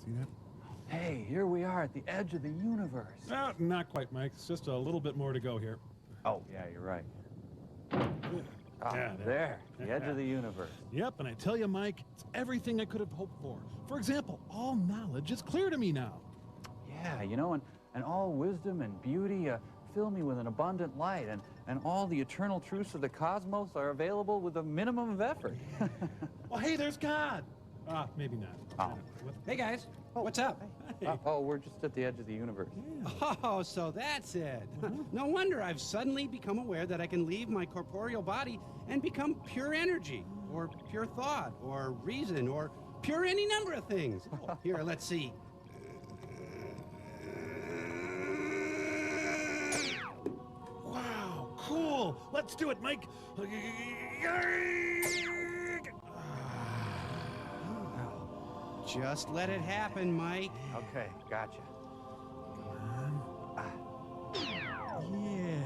See that? Hey, here we are at the edge of the universe. Not quite, Mike. It's just a little bit more to go here. Oh, yeah, you're right. Yeah, there, the edge of the universe. Yep, and I tell you, Mike, it's everything I could have hoped for. For example, all knowledge is clear to me now. Yeah, you know, and all wisdom and beauty fill me with an abundant light, and all the eternal truths of the cosmos are available with a minimum of effort. Well, hey, there's God. Maybe not. Oh. Hey, guys. What's up? Hey. We're just at the edge of the universe. Yeah. Oh, so that's it. No wonder I've suddenly become aware that I can leave my corporeal body and become pure energy, or pure thought, or reason, or pure any number of things. Here, let's see. Wow, cool. Let's do it, Mike. Just let it happen, Mike. Okay, gotcha. Yeah,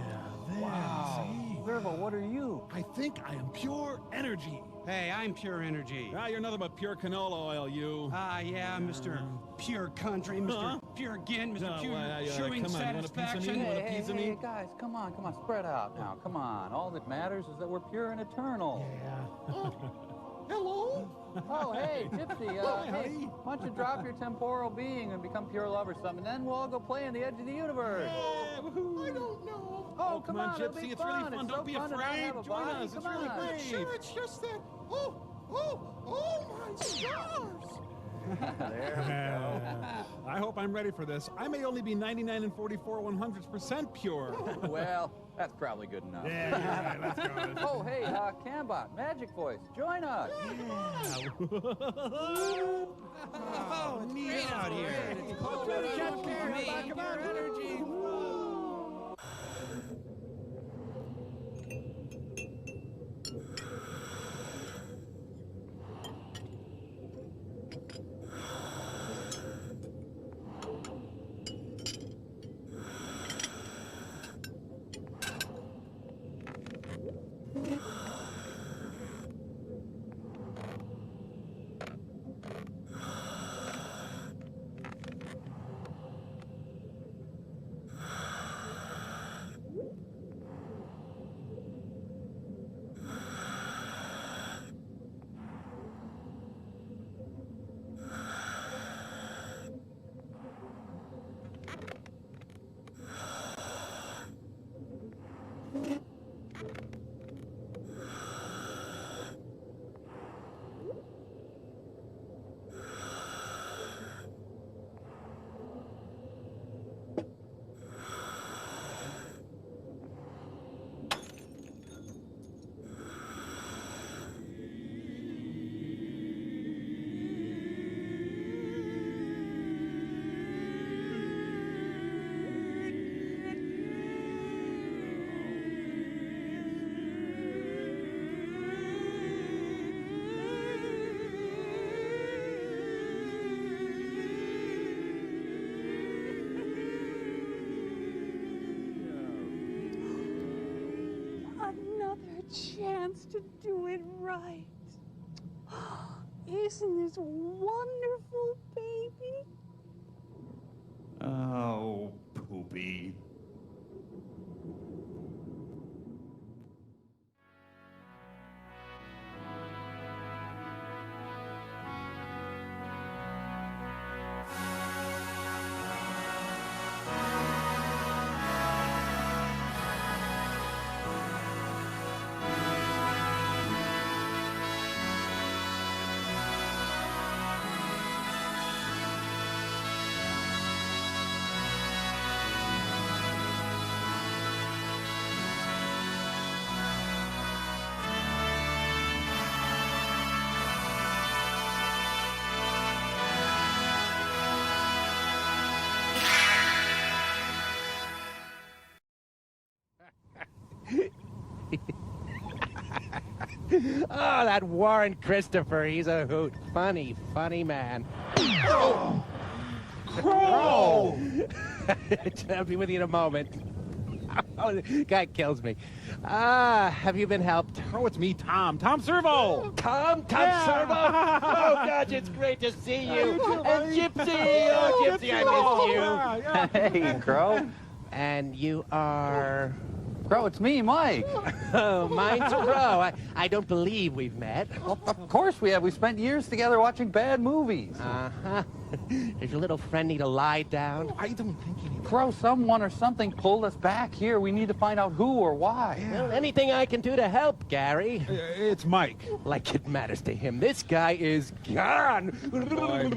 there. Wow. See? Servo, what are you? I think I am pure energy. Hey, I'm pure energy. You're nothing but pure canola oil, you. Yeah, Mr. Pure Country, Mr. Pure Gin, Mr. Pure Chewing come on, you want a piece of Satisfaction. me? Want a piece of me? Hey, guys, come on, spread out now. Come on. All that matters is that we're pure and eternal. Yeah. Hello? Oh, hey, Gypsy, Hi, hey, honey. why don't you drop your temporal being and become pure love or something, and then we'll all go play in the edge of the universe. Yeah, woohoo. I don't know. Oh, come on, it'll Gypsy, be it's really fun. It's Don't so be fun to not afraid. have a Join body. us. It's Come really on. great. Sure, it's just that. Oh, my stars. There we go. I hope I'm ready for this. I may only be 99 and 44/100% pure. Well, that's probably good enough. Yeah, you're right. Let's go. Oh, hey, Cambot, Magic Voice, join us. Oh, it's great out here. It's cold. Pure energy. Chance to do it right. Isn't this wonderful, baby? Oh, poopy. Oh, that Warren Christopher, he's a hoot. Funny, funny man. Crow! I'll be with you in a moment. Oh, the guy kills me. Have you been helped? Oh, it's me, Tom. Tom Servo. Tom Servo? Oh, gosh, it's great to see you. And Gypsy. Oh, Gypsy, I missed you. Hey, Crow. And you are... Crow, it's me, Mike. Oh, mine's Crow. I don't believe we've met. Well, of course we have. We spent years together watching bad movies. Uh-huh. Is your little friend need to lie down? I don't think he needs... Crow, someone or something pulled us back here. We need to find out who or why. Well, anything I can do to help, Gary. It's Mike. Like it matters to him. This guy is gone.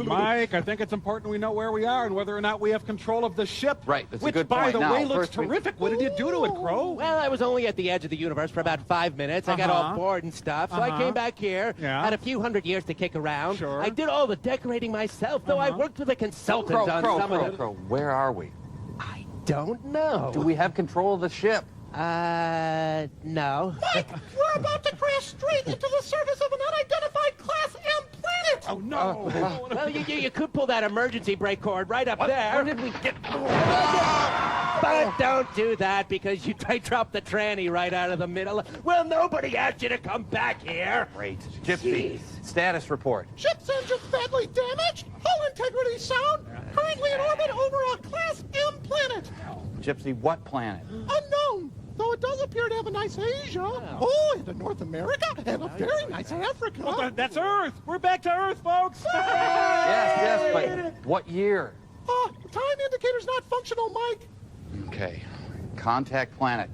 Mike, I think it's important we know where we are and whether or not we have control of the ship. Right, that's a which, good by point. the Now, way, looks first we- terrific. What did you do to it, Crow? Well, I was only at the edge of the universe for about 5 minutes. I got all bored and stuff, so I came back here. Yeah. Had a few hundred years to kick around. Sure. I did all the decorating myself, though I worked with a consultant on some of the... Crow, where are we? I don't know. Do we have control of the ship? No. Mike, we're about to crash straight into the surface of an unidentified Class M planet! Oh, no. Well, you could pull that emergency brake cord right up there. Where did we get... But don't do that because I dropped the tranny right out of the middle. Well, nobody asked you to come back here. Great. Gypsy, status report. Ship's engine badly damaged, hull integrity sound, currently in orbit over a Class M planet. Gypsy, what planet? Unknown, though it does appear to have a nice Asia. Oh, and a North America, and a very nice Africa. Oh, that's Earth. We're back to Earth, folks. Yes, but what year? Time indicator's not functional, Mike. Okay. Contact planet.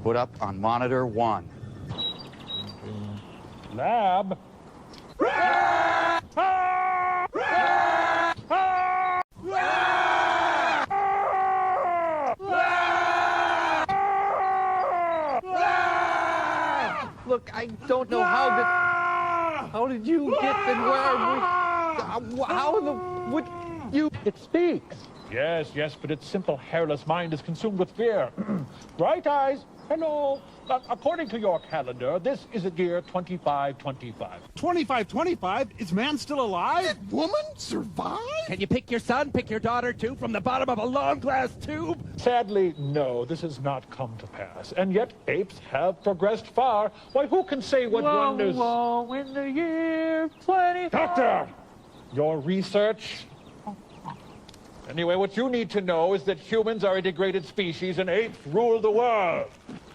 Put up on monitor 1. Lab. Look, I don't know how did you get and where? How in the would you? It speaks. Yes, but its simple, hairless mind is consumed with fear. Bright eyes, hello. According to your calendar, this is the year 2525. 2525? Is man still alive? Did woman survive? Can you pick your son, pick your daughter, too, from the bottom of a long glass tube? Sadly, no, this has not come to pass. And yet, apes have progressed far. Why, who can say what wonders... Whoa, in the year 20... Doctor! Your research... Anyway, what you need to know is that humans are a degraded species and apes rule the world.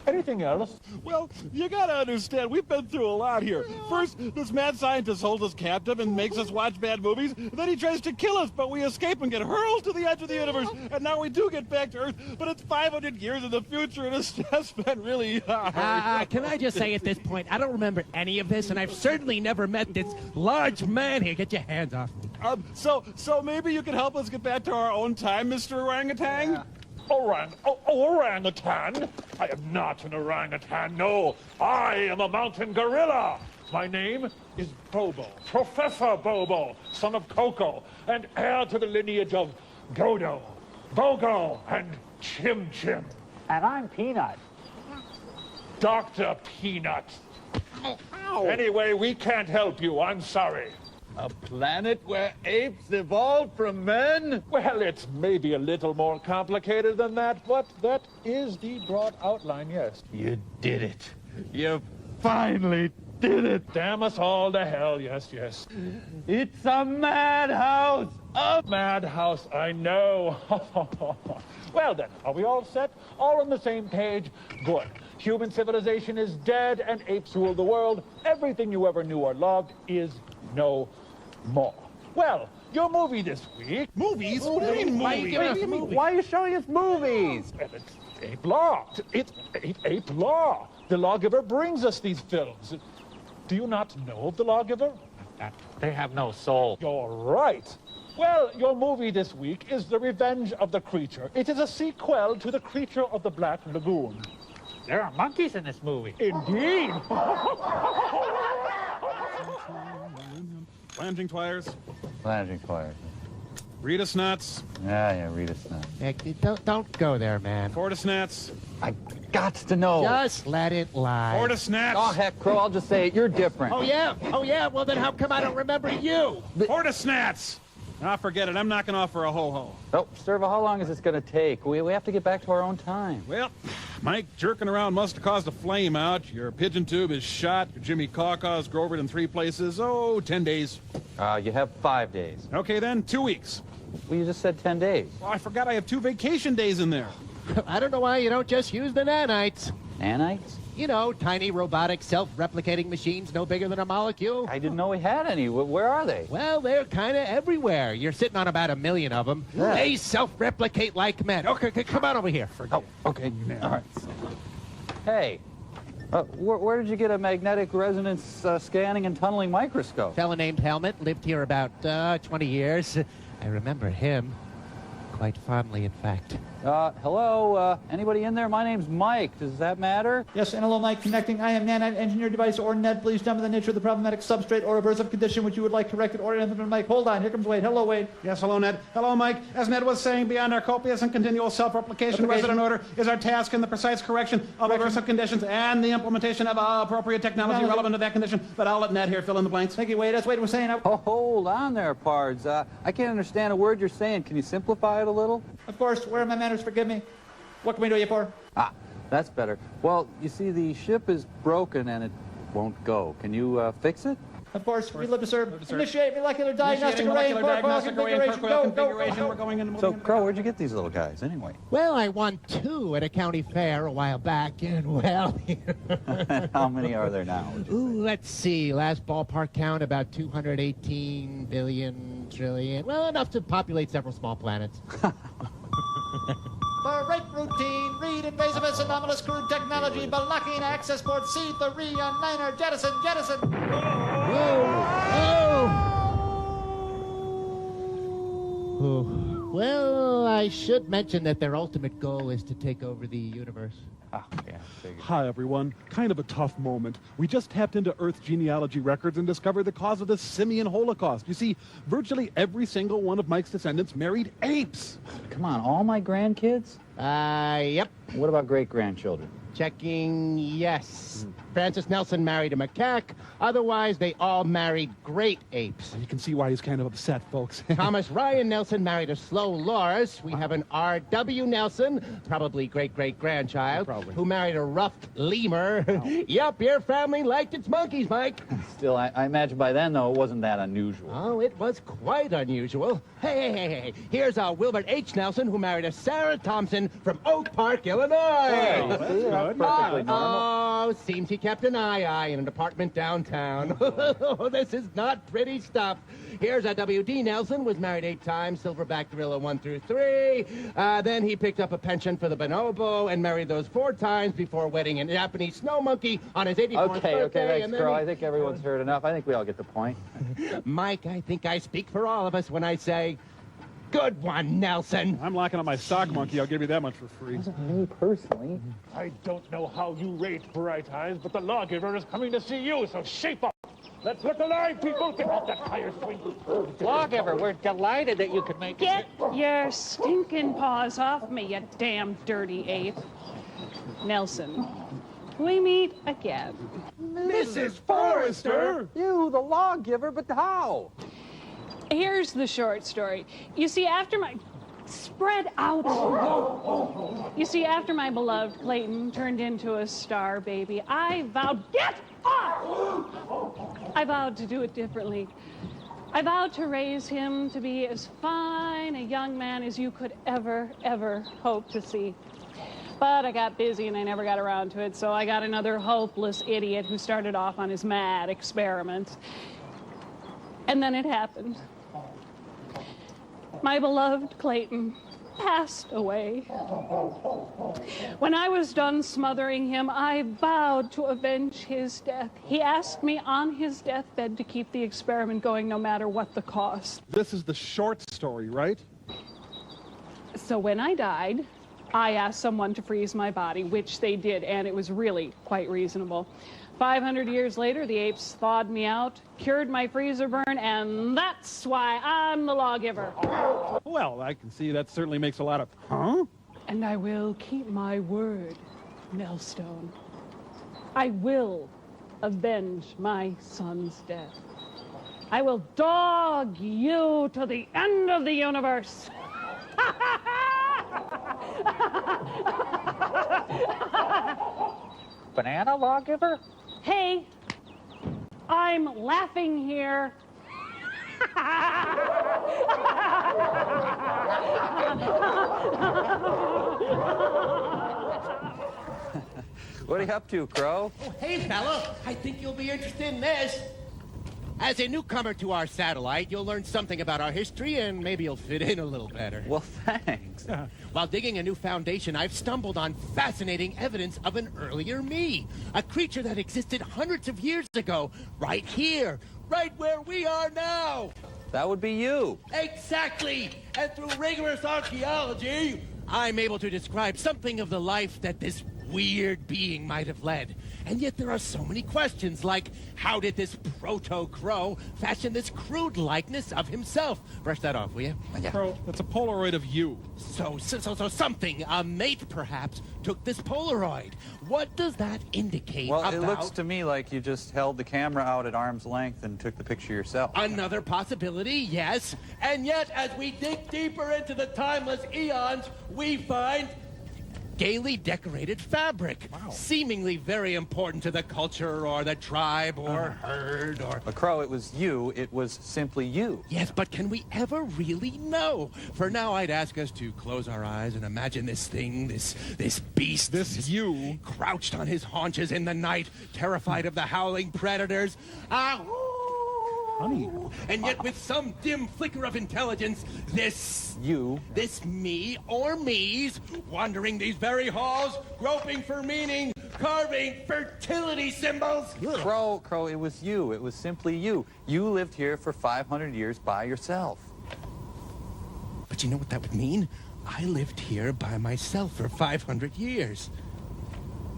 Anything else? Well, you gotta understand, we've been through a lot here. First, this mad scientist holds us captive and makes us watch bad movies. Then he tries to kill us, but we escape and get hurled to the edge of the universe. And now we do get back to Earth, but it's 500 years in the future, and it's just been really hard. Can I just say at this point, I don't remember any of this, and I've certainly never met this large man here. Get your hands off me. So maybe you can help us get back to our own time, Mr. Orangutan? Yeah. Orangutan? I am not an orangutan, no. I am a mountain gorilla. My name is Bobo, Professor Bobo, son of Coco, and heir to the lineage of Dodo, Bogo, and Chim Chim. And I'm Peanut. Dr. Peanut. Anyway, we can't help you, I'm sorry. A planet where apes evolved from men? Well, it's maybe a little more complicated than that, but that is the broad outline, yes. You did it. You finally did it. Damn us all to hell, yes. It's a madhouse. A madhouse, I know. Well then, are we all set? All on the same page? Good. Human civilization is dead and apes rule the world. Everything you ever knew or loved is no more. Well, your movie this week... Movies? What do you mean movies? Why are you showing us movies? Well, it's ape law. It's ape law. The Lawgiver brings us these films. Do you not know of the Lawgiver? They have no soul. You're right. Well, your movie this week is The Revenge of the Creature. It is a sequel to The Creature of the Black Lagoon. There are monkeys in this movie. Indeed. Flanging Twires. Flanging Twires. Rita Snuts. Yeah, Rita Snuts. Don't go there, man. Forta Snats. I got to know. Just let it lie. Forta Snats. Oh, heck, Crow, I'll just say it. You're different. Oh, yeah? Well, then how come I don't remember you? Forta Snats. Ah, forget it. I'm knocking off for a ho-ho. Oh, Servo, how long is this going to take? We have to get back to our own time. Well, Mike, jerking around must have caused a flame out. Your pigeon tube is shot. Your Jimmy Cawcaw's grovered in 3 places. Oh, 10 days. You have 5 days. Okay, then, 2 weeks. Well, you just said 10 days. Well, I forgot I have 2 vacation days in there. I don't know why you don't just use the nanites. Nanites? You know, tiny robotic self-replicating machines no bigger than a molecule. I didn't know we had any. Where are they? Well, they're kind of everywhere. You're sitting on about 1 million of them. Yeah. They self-replicate like men. Okay, come on over here. Oh, okay. All right. Hey, where did you get a magnetic resonance scanning and tunneling microscope? Fella named Helmet lived here about 20 years. I remember him quite fondly, in fact. Hello, anybody in there? My name's Mike. Does that matter? Yes, and hello, Mike. Connecting. I am Nanite Engineer Device or NED. Please tell me the nature of the problematic substrate or aversive condition which you would like corrected or anything. Mike, hold on. Here comes Wade. Hello, Wade. Yes, hello, Ned. Hello, Mike. As Ned was saying, beyond our copious and continual self-replication, resident order is our task in the precise correction of aversive conditions and the implementation of appropriate technology relevant to that condition. But I'll let Ned here fill in the blanks. Thank you, Wade. As Wade was saying, Oh, hold on there, Pards. I can't understand a word you're saying. Can you simplify it a little? of course, where are my manners? Forgive me. What can we do you for? Ah, that's better. Well, you see, the ship is broken and it won't go. Can you fix it? Of course, we live to serve. Initiate molecular diagnostic array and diagnostic array and configuration. Go. We're going into So, Crow, where'd you get these little guys, anyway? Well, I won 2 at a county fair a while back, and well... How many are there now? Ooh, let's see. Last ballpark count, about 218 billion trillion. Well, enough to populate several small planets. For rate routine, read invasiveness, anomalous crude technology, blocking access port C3 on 9er, jettison. Oh. Well, I should mention that their ultimate goal is to take over the universe. Oh, yeah, figured. Hi, everyone. Kind of a tough moment. We just tapped into Earth's genealogy records and discovered the cause of the simian holocaust. You see, virtually every single one of Mike's descendants married apes. Come on, all my grandkids? Yep. What about great-grandchildren? Checking, yes. Francis Nelson married a macaque. Otherwise, they all married great apes. You can see why he's kind of upset, folks. Thomas Ryan Nelson married a slow loris. We have an R.W. Nelson, probably great-great-grandchild, who married a ruffed lemur. Yup, your family liked its monkeys, Mike. Still, I imagine by then, though, it wasn't that unusual. Oh, it was quite unusual. Hey. Here's Wilbert H. Nelson, who married a Sarah Thompson from Oak Park, Illinois. That's perfectly normal. Oh, seems he kept an eye in an apartment downtown. This is not pretty stuff. Here's W.D. Nelson, was married 8 times, silverback gorilla 1 through 3. Then he picked up a pension for the bonobo and married those 4 times before wedding a Japanese snow monkey on his 84th birthday. Okay, thanks, Girl. I think everyone's heard enough. I think we all get the point. Mike, I think I speak for all of us when I say, good one, Nelson. I'm locking up my stock monkey. I'll give you that much for free. Me personally. I don't know how you rate bright eyes, but the Lawgiver is coming to see you, so shape up. Let's look alive, people. Get off that tire swing. Lawgiver, we're delighted that you could make Get your stinking paws off me, you damn dirty ape. Nelson, we meet again. Mrs. Forrester! You, the Lawgiver, but how? Here's the short story. You see, after my... Spread out. You see, after my beloved Clayton turned into a star baby, I vowed... Get off! I vowed to do it differently. I vowed to raise him to be as fine a young man as you could ever hope to see. But I got busy and I never got around to it, so I got another hopeless idiot who started off on his mad experiment. And then it happened. My beloved Clayton passed away. When I was done smothering him, I vowed to avenge his death. He asked me on his deathbed to keep the experiment going no matter what the cost. This is the short story, right? So when I died, I asked someone to freeze my body, which they did, and it was really quite reasonable. 500 years later, the apes thawed me out, cured my freezer burn, and that's why I'm the Lawgiver. Well, I can see that certainly makes a lot of... Huh? And I will keep my word, Melstone. I will avenge my son's death. I will dog you to the end of the universe. Banana Lawgiver? Hey, I'm laughing here. What are you up to, Crow? Oh, hey, fella. I think you'll be interested in this. As a newcomer to our satellite, you'll learn something about our history, and maybe you'll fit in a little better. Well, thanks. While digging a new foundation, I've stumbled on fascinating evidence of an earlier me. A creature that existed hundreds of years ago, right here, right where we are now. That would be you. Exactly! And through rigorous archaeology, I'm able to describe something of the life that this weird being might have led. And yet there are so many questions, like, how did this proto-crow fashion this crude likeness of himself? Brush that off, will you? Crow, that's a Polaroid of you. So something, a mate perhaps, took this Polaroid. What does that indicate Well, about... it looks to me like you just held the camera out at arm's length and took the picture yourself. Another possibility, yes. And yet, as we dig deeper into the timeless eons, we find gaily decorated fabric, seemingly very important to the culture or the tribe or herd or... But Crow, it was you. It was simply you. Yes, but can we ever really know? For now, I'd ask us to close our eyes and imagine this thing, this beast, this you, crouched on his haunches in the night, terrified of the howling predators. Honey. And yet with some dim flicker of intelligence, this me or me's, wandering these very halls, groping for meaning, carving fertility symbols. Crow, it was you. It was simply you. You lived here for 500 years by yourself. But you know what that would mean? I lived here by myself for 500 years.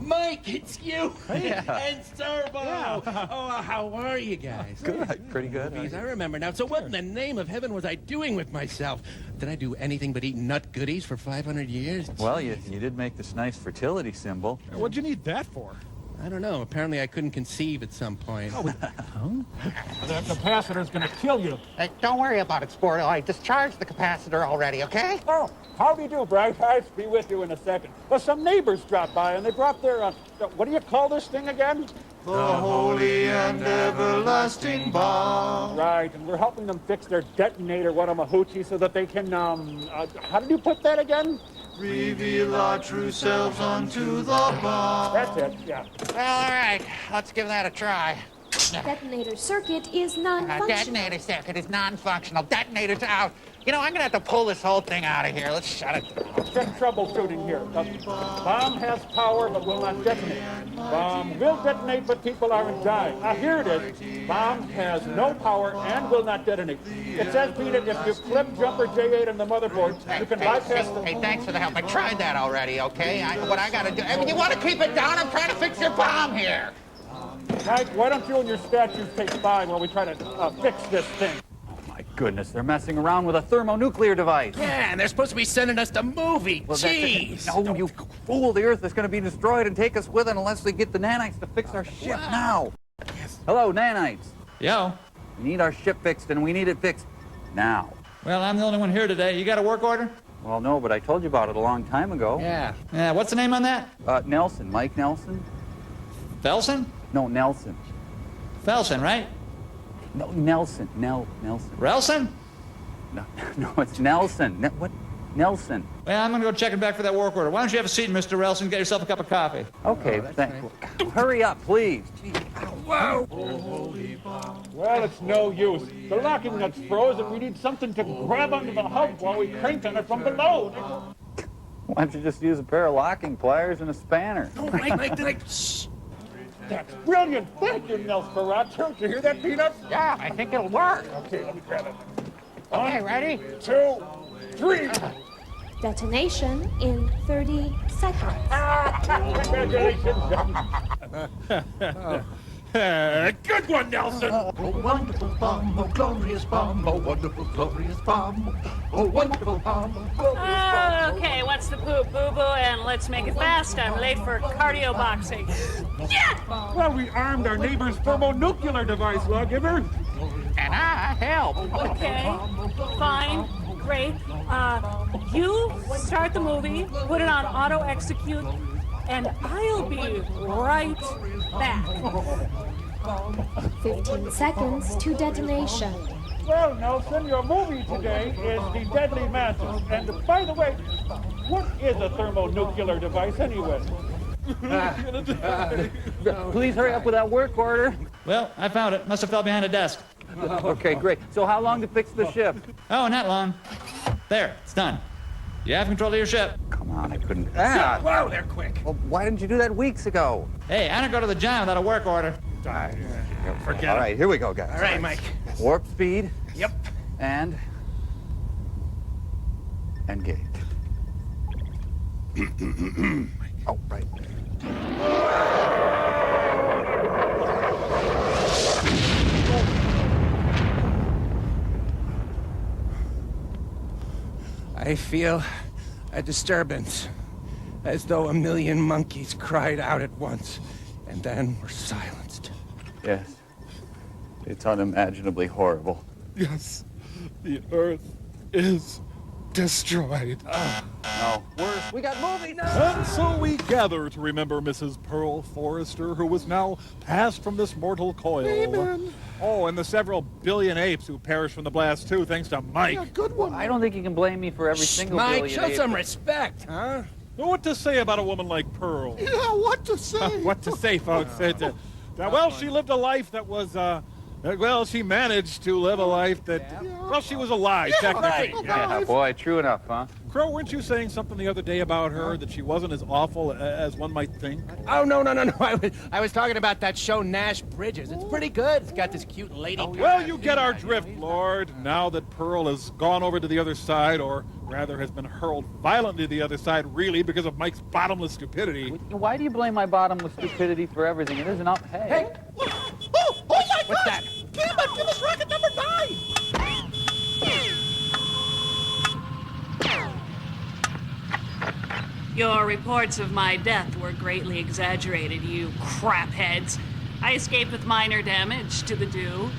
Mike, it's you and Servo. Yeah. Oh, how are you guys? Good, pretty good. I remember now. So what in the name of heaven was I doing with myself? Did I do anything but eat nut goodies for 500 years? Well, you did make this nice fertility symbol. What'd you need that for? I don't know. Apparently I couldn't conceive at some point. That capacitor's gonna kill you. Hey, don't worry about it, Sport. I discharged the capacitor already, okay? Oh, how do you do, Bright Eyes? Be with you in a second. Well, some neighbors dropped by and they brought their, what do you call this thing again? The holy and everlasting bomb. Right, and we're helping them fix their detonator, Watamahuchi, so that they can, how did you put that again? Reveal our true selves unto the bomb. That's it, yeah. Well, all right. Let's give that a try. Detonator circuit is non-functional. Detonator circuit is non-functional. Detonator's out. You know, I'm gonna have to pull this whole thing out of here. Let's shut it down. Let's get troubleshooting here. The bomb has power but will not detonate. Bomb will detonate but people aren't dying. Now here it is. Bomb has no power and will not detonate. It says, Peter, if you flip jumper J8 on the motherboard, you can bypass the... Hey, thanks for the help. I tried that already, okay? What I gotta do... I mean, you wanna keep it down? I'm trying to fix your bomb here. Mike, why don't you and your statues take 5 while we try to fix this thing? My goodness, they're messing around with a thermonuclear device. Yeah, and they're supposed to be sending us the movie. Well, Jeez. No, you fool. The Earth is going to be destroyed and take us with it unless we get the Nanites to fix our ship now. Yes. Hello, Nanites. Yo. We need our ship fixed, and we need it fixed now. Well, I'm the only one here today. You got a work order? Well, no, but I told you about it a long time ago. Yeah. Yeah, what's the name on that? Nelson. Mike Nelson. Felson? No, Nelson. Felson, right? No, Nelson. Nelson. Relson? No, it's Nelson. What? Nelson. Well, I'm going to go check it back for that work order. Why don't you have a seat, Mr. Relson? Get yourself a cup of coffee. Okay, hurry up, please. Whoa! Well, it's no use. The locking nut's frozen. We need something to grab onto the hub while we crank on it from below. Why don't you just use a pair of locking pliers and a spanner? Oh, Mike, did I... Shh. That's brilliant. Thank you, Nelsferatu. Did you hear that, Peanuts? Yeah, I think it'll work. Okay, let me grab it. Okay, ready? 2, 3. Detonation in 30 seconds. Congratulations. Good one, Nelson. Oh, wonderful bomb, oh, glorious bomb, oh, wonderful, glorious bomb, oh, wonderful bomb, oh, glorious bomb. Okay, what's the poop, Boo-Boo? And let's make it fast. I'm late for cardio boxing. Yeah! Well, we armed our neighbor's thermonuclear device, Lawgiver. And I help. Okay, fine, great. You start the movie, put it on auto execute, and I'll be right back. 15 seconds to detonation. Well, Nelson, your movie today is The Deadly Mantis. And by the way, what is a thermonuclear device anyway? Please hurry up with that work order. Well, I found it. Must have fell behind a desk. Okay, great. So how long to fix the ship? Oh, not long. There, it's done. You have control of your ship. Come on, I couldn't. Ah! Whoa, they're quick. Well, why didn't you do that weeks ago? Hey, I don't go to the gym without a work order. Forget All right, here we go, guys. All right, Mike. Warp speed. Yep. And gate. Oh, right. I feel a disturbance, as though a million monkeys cried out at once, and then were silenced. Yes. It's unimaginably horrible. Yes, the Earth is destroyed. No. Worse. We got movie now. And so we gather to remember Mrs. Pearl Forrester, who was now passed from this mortal coil. Amen. Oh, and the several billion apes who perished from the blast, too, thanks to Mike. Yeah, good one. I don't think you can blame me for every single Mike, billion show ape. some respect, huh? What to say about a woman like Pearl? Yeah, what to say? What to say, folks? Well, she lived a life that was, well, she managed to live a life that, well, she was alive, technically. Right. Yeah, boy, true enough, huh? Crow, weren't you saying something the other day about her, that she wasn't as awful as one might think? Oh, no. I was talking about that show Nash Bridges. It's pretty good. It's got this cute lady. Well, you get our drift, Lord. Now that Pearl has gone over to the other side, or rather has been hurled violently to the other side, really, because of Mike's bottomless stupidity. Why do you blame my bottomless stupidity for everything? It isn't up. Hey. Oh my What's God! that? Gambit, give us rocket number 9! Your reports of my death were greatly exaggerated, you crapheads. I escaped with minor damage to the dew.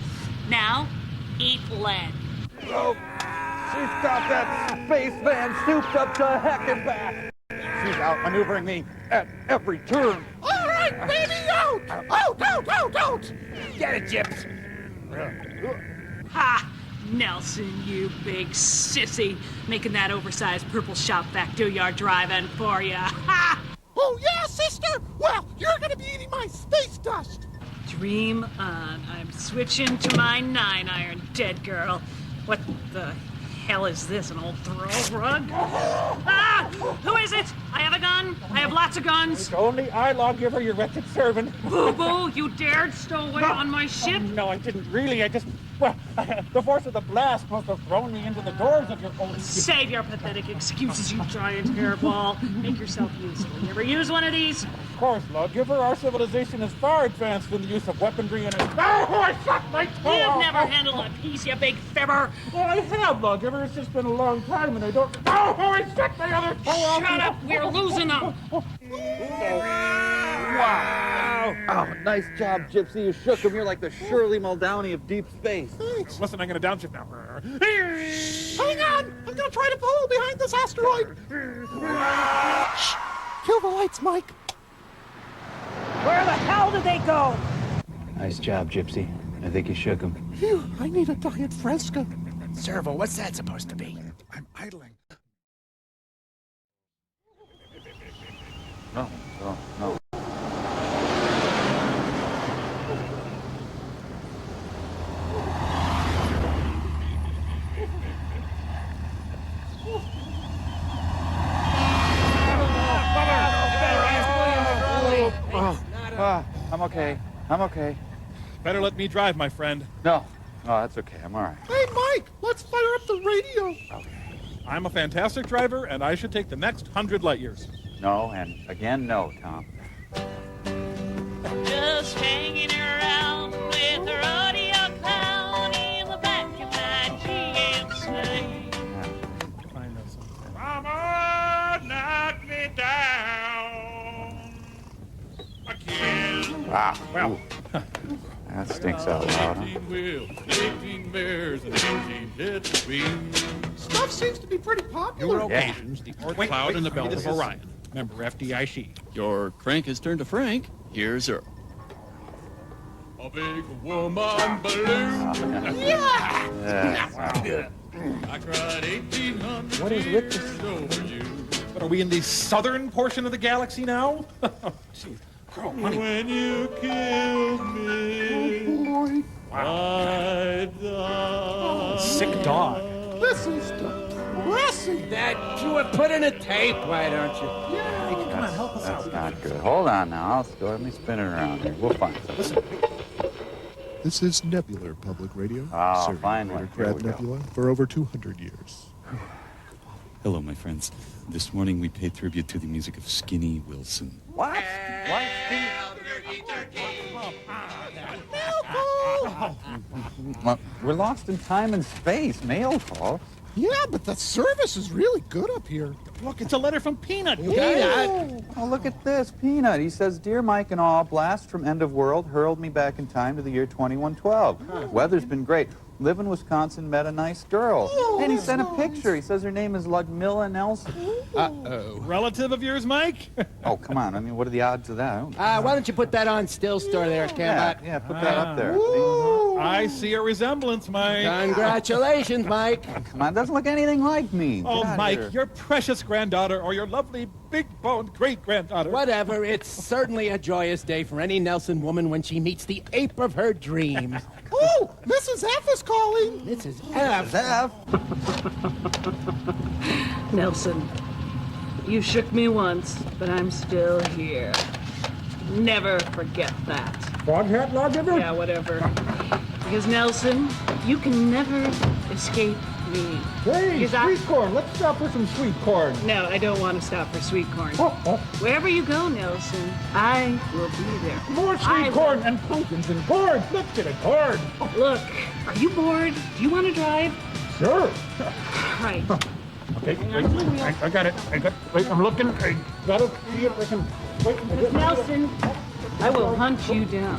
Now, eat lead. Oh, she's got that spaceman souped up to heck and back. She's outmaneuvering me at every turn. All right, baby, out! Out! Get it, Gyps. Ha! Nelson, you big sissy. Making that oversized purple shop vac do your driving for ya. Ha! Oh, yeah, sister? Well, you're gonna be eating my space dust. Dream on. I'm switching to my 9-iron, dead girl. What the hell is this, an old throw rug? Ah! Who is it? I have a gun. I have lots of guns. It's only I, Lawgiver, your wretched servant. Bobo, you dared stow away on my ship? No, I didn't really. Well, the force of the blast must have thrown me into the doors of your own... Save your pathetic excuses, you giant hairball. Make yourself useful. You ever use one of these? Of course, Lawgiver. Our civilization is far advanced in the use of weaponry and... Oh, I shot my toe! You've never handled a piece, you big fibber. Well, I have, Lawgiver. It's just been a long time, and I don't... Oh, I shot my other toe off! Shut up, we're losing them. Wow. Oh, nice job, Gypsy. You shook him. You're like the Shirley Muldowney of deep space. Thanks. Listen, I'm going to downshift now. Hang on! I'm gonna try to follow behind this asteroid. Shh! Kill the lights, Mike. Where the hell did they go? Nice job, Gypsy. I think you shook him. Phew, I need a diet Fresca. Servo, what's that supposed to be? I'm idling. No. I'm okay. Better let me drive, my friend. No, that's okay. I'm all right. Hey, Mike, let's fire up the radio. I'm a fantastic driver, and I should take the next 100 light years. No, and again, no, Tom. Just hanging around with the rodeo clown in the back of my GMC. Mama, knock me down again. Ah, Well, That stinks out loud, huh? 18 wheels, 18 bears, and 18 heads of beans. Stuff seems to be pretty popular. Newer occasions, the Oort Cloud and the Belt of Orion. Member FDIC. Your crank has turned to Frank. Here's Earl. A big woman balloon. Yeah! That's not good. I cried 1,800 What is with this? over you. But are we in the southern portion of the galaxy now? Jeez. Girl, honey. When you killed me, Boy, I died. Sick dog. this is depressing. That you would put in a tape, why don't you? Yeah, come on, help us out. That's not good. Hold on now. Let me spin it around here. We'll find something. This is Nebular Public Radio, Oh, serving finally. Greater Crab Here we go. Nebula for over 200 years. Hello, my friends. This morning we pay tribute to the music of Skinny Wilson. What? What? Well, we're lost in time and space. Mail call. Yeah, but the service is really good up here. Look, it's a letter from Peanut. Peanut? Oh, look at this. Peanut. He says, Dear Mike and all, blast from end of world hurled me back in time to the year 2112. Weather's been great. Live in Wisconsin, met a nice girl. And he sent a picture. He says her name is Ludmilla Nelson. Uh-oh. Relative of yours, Mike? Oh, come on. I mean, what are the odds of that? Why don't you put that on Still Store there, Candlelight? Yeah, put that up there. I see a resemblance, Mike. Congratulations, Mike. Come on, doesn't look anything like me. Oh, Get out of Mike, here. your precious granddaughter or your lovely big-boned great-granddaughter. Whatever, it's certainly a joyous day for any Nelson woman when she meets the ape of her dreams. Oh, Mrs. F is calling. Mrs. F. Nelson, you shook me once, but I'm still here. Never forget that. Frog hat, Lawgiver? Yeah, whatever. Because, Nelson, you can never escape me. Hey, Because sweet corn. Let's stop for some sweet corn. No, I don't want to stop for sweet corn. Oh. Wherever you go, Nelson, I will be there. More sweet corn and pumpkins and corn. Let's get a corn. Look, are you bored? Do you want to drive? Sure. Right. Okay, wait, I got it. Wait, I'm looking. I gotta see if I can. Wait, Nelson, I will hunt you down.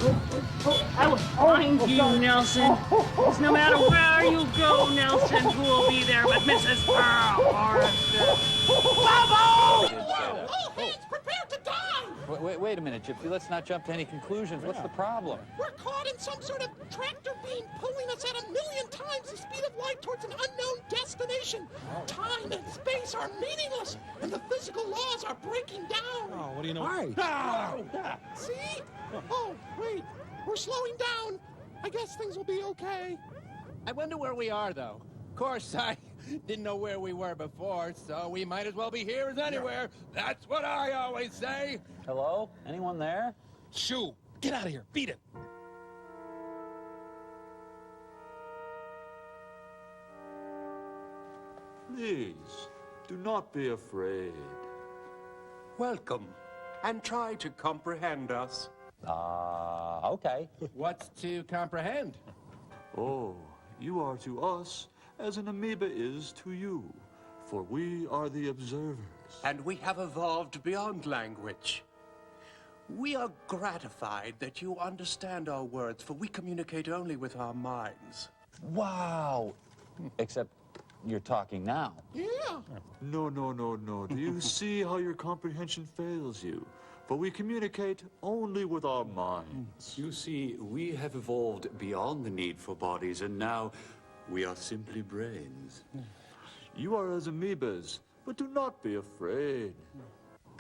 I will find you, Nelson. Because no matter where you go, Nelson, who will be there but Mrs. Pearl Forrester? Bobo! All hands prepare to die. Wait a minute, Gypsy. Let's not jump to any conclusions. What's the problem? We're caught in some sort of tractor beam pulling us at 1,000,000 times the speed of light towards an unknown destination. Time and space are meaningless, and the physical laws are breaking down. Oh, what do you know? See? Oh, wait. We're slowing down. I guess things will be okay. I wonder where we are, though. Of course, I didn't know where we were before, so we might as well be here as anywhere. That's what I always say. Hello? Anyone there? Shoo! Get out of here. Beat it. Please, do not be afraid. Welcome, and try to comprehend us. Okay. What's to comprehend? Oh, you are to us as an amoeba is to you, for we are the observers. And we have evolved beyond language. We are gratified that you understand our words, for we communicate only with our minds. Wow. Except you're talking now. Yeah. No. Do you see how your comprehension fails you? For we communicate only with our minds. You see, we have evolved beyond the need for bodies, and now we are simply brains. You are as amoebas, but do not be afraid.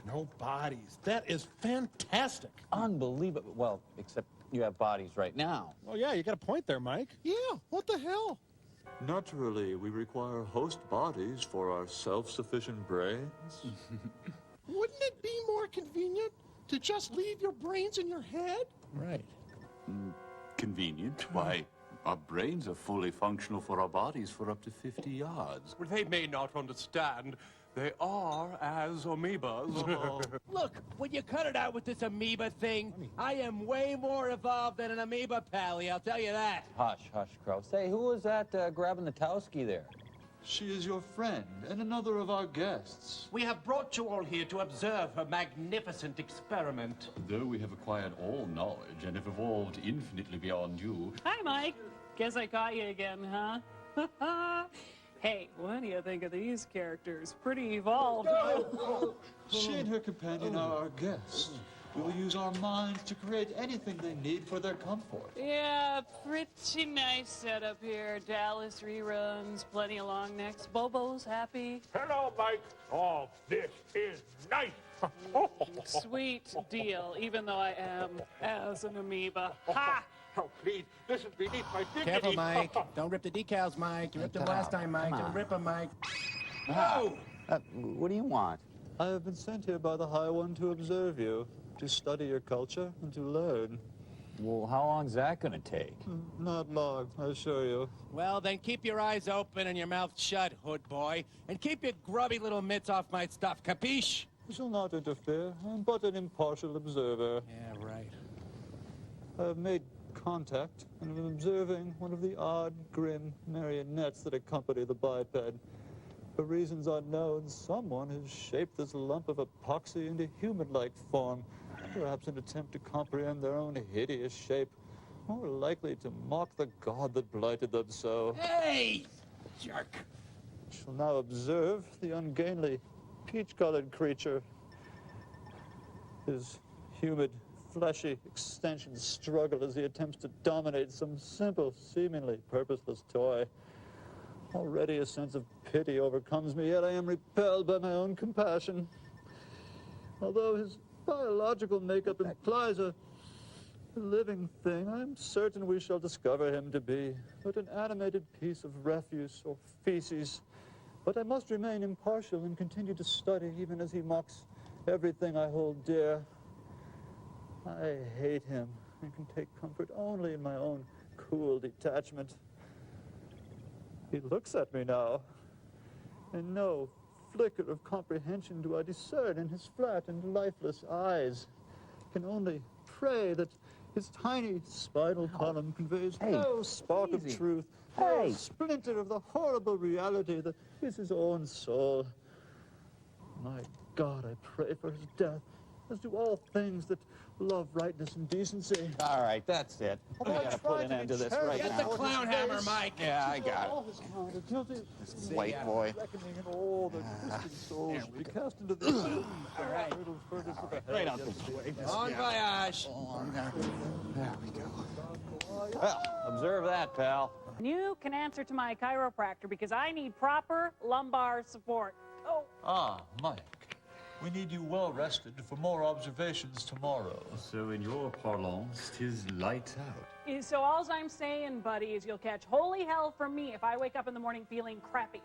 No bodies. That is fantastic. Unbelievable. Well, except you have bodies right now. Oh, yeah, you got a point there, Mike. Yeah, what the hell? Naturally, we require host bodies for our self-sufficient brains. Wouldn't it be more convenient to just leave your brains in your head? Right. Convenient? Why, our brains are fully functional for our bodies for up to 50 yards. They may not understand. They are as amoebas. Look, when you cut it out with this amoeba thing, I am way more evolved than an amoeba, Pally, I'll tell you that. Hush, Crow. Say, who was that grabbing the Towski there? She is your friend and another of our guests. We have brought you all here to observe her magnificent experiment. Though we have acquired all knowledge and have evolved infinitely beyond you. Hi, Mike. Guess I caught you again, huh? Hey, what do you think of these characters? Pretty evolved. She and her companion are our guests. We will use our minds to create anything they need for their comfort. Yeah, pretty nice setup here. Dallas reruns, plenty of long necks. Bobo's happy. Hello, Mike. Oh, this is nice. Sweet deal, even though I am as an amoeba. Ha! Oh, please, this is beneath my dignity. Careful, Mike. Don't rip the decals, Mike. You ripped them last time, Mike. Don't rip them, Mike. Whoa! What do you want? I have been sent here by the High One to observe you, to study your culture, and to learn. Well, how long's that gonna take? Not long, I assure you. Well, then keep your eyes open and your mouth shut, hood boy. And keep your grubby little mitts off my stuff, capiche? I shall not interfere. I'm but an impartial observer. Yeah, right. I have made contact and am observing one of the odd, grim marionettes that accompany the biped. For reasons unknown, someone has shaped this lump of epoxy into human-like form, perhaps an attempt to comprehend their own hideous shape, more likely to mock the god that blighted them so. Hey, jerk! I shall now observe the ungainly, peach-colored creature. His humid, fleshy extensions struggle as he attempts to dominate some simple, seemingly purposeless toy. Already a sense of pity overcomes me, yet I am repelled by my own compassion. Although his biological makeup implies a living thing, I'm certain we shall discover him to be but an animated piece of refuse or feces. But I must remain impartial and continue to study, even as he mocks everything I hold dear. I hate him and can take comfort only in my own cool detachment. He looks at me now, and no flicker of comprehension do I discern in his flat and lifeless eyes. I can only pray that his tiny spinal column conveys no spark of truth, no splinter of the horrible reality that is his own soul. My God, I pray for his death, as do all things that love rightness and decency. All right, that's it. We gotta put an end to this right now. Get the clown hammer, Mike. Yeah, I got All his kind are guilty. Wait, boy. Reckoning and all their twisted souls will be cast into the fatal furnace of the Right hell. out this way. Bon voyage. There we go. Well, observe that, pal. You can answer to my chiropractor because I need proper lumbar support. Oh. Ah, Mike. We need you well rested for more observations tomorrow. So in your parlance, 'tis lights out. So all I'm saying, buddy, is you'll catch holy hell from me if I wake up in the morning feeling crappy.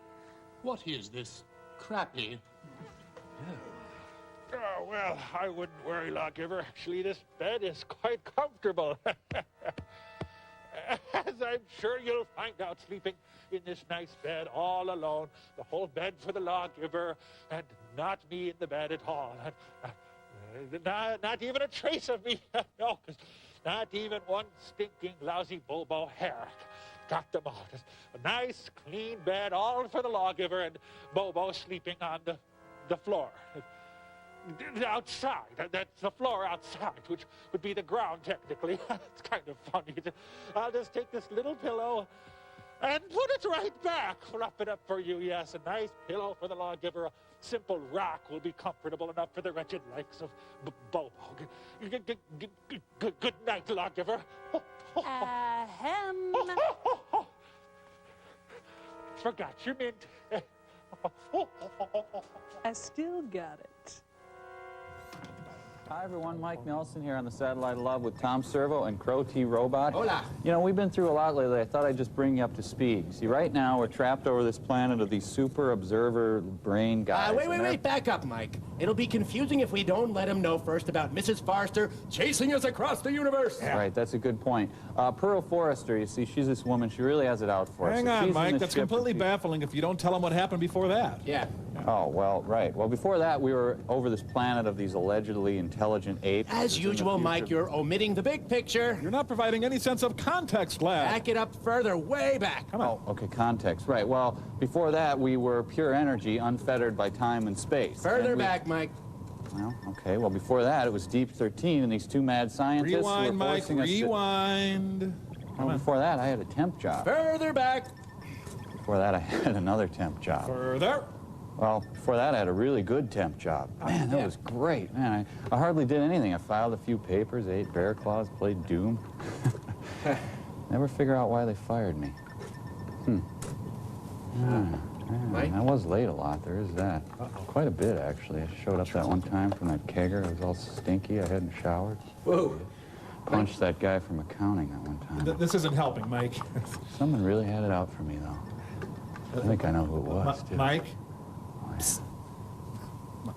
What is this? Crappy? Oh, well, I wouldn't worry, Lawgiver. Actually, this bed is quite comfortable. As I'm sure you'll find out sleeping in this nice bed all alone. The whole bed for the Lawgiver, and not me in the bed at all. Not even a trace of me. No, 'cause not even one stinking, lousy Bobo hair. Got them all. Just a nice, clean bed, all for the Lawgiver, and Bobo sleeping on the floor. Outside. That's the floor outside, which would be the ground, technically. It's kind of funny. I'll just take this little pillow and put it right back. Wrap it up for you, yes. A nice pillow for the Lawgiver. A simple rock will be comfortable enough for the wretched likes of Bobo. Good night, Lawgiver. Ahem. Forgot your mint. I still got it. Hi, everyone. Mike Nelson here on the Satellite of Love with Tom Servo and Crow T Robot. Hola. You know, we've been through a lot lately. I thought I'd just bring you up to speed. See, right now, we're trapped over this planet of these super observer brain guys. Wait, back up, Mike. It'll be confusing if we don't let him know first about Mrs. Forrester chasing us across the universe. Yeah. Right, that's a good point. Pearl Forrester, you see, she's this woman. She really has it out for us. Hang on, Mike. That's completely baffling if you don't tell him what happened before that. Yeah. Oh, well, right. Well, before that, we were over this planet of these allegedly intelligent apes. As usual, Mike, you're omitting the big picture. You're not providing any sense of context, lad. Back it up further, way back. Come on. Oh, okay, context. Right. Well, before that, we were pure energy, unfettered by time and space. Further back, Mike. Well, okay. Well, before that, it was Deep 13 and these two mad scientists Rewind, who were Mike, forcing us to... rewind. Well, before that, I had a temp job. Further back. Before that, I had another temp job. Further. Well, before that, I had a really good temp job. Man, that was great. Man, I hardly did anything. I filed a few papers, ate bear claws, played Doom. Never figure out why they fired me. Mike? I was late a lot, there is that. Quite a bit, actually. I showed up that one time from that kegger. I was all stinky. I hadn't showered. Whoa. Punched that guy from accounting that one time. This isn't helping, Mike. Someone really had it out for me, though. I think I know who it was, too. Mike?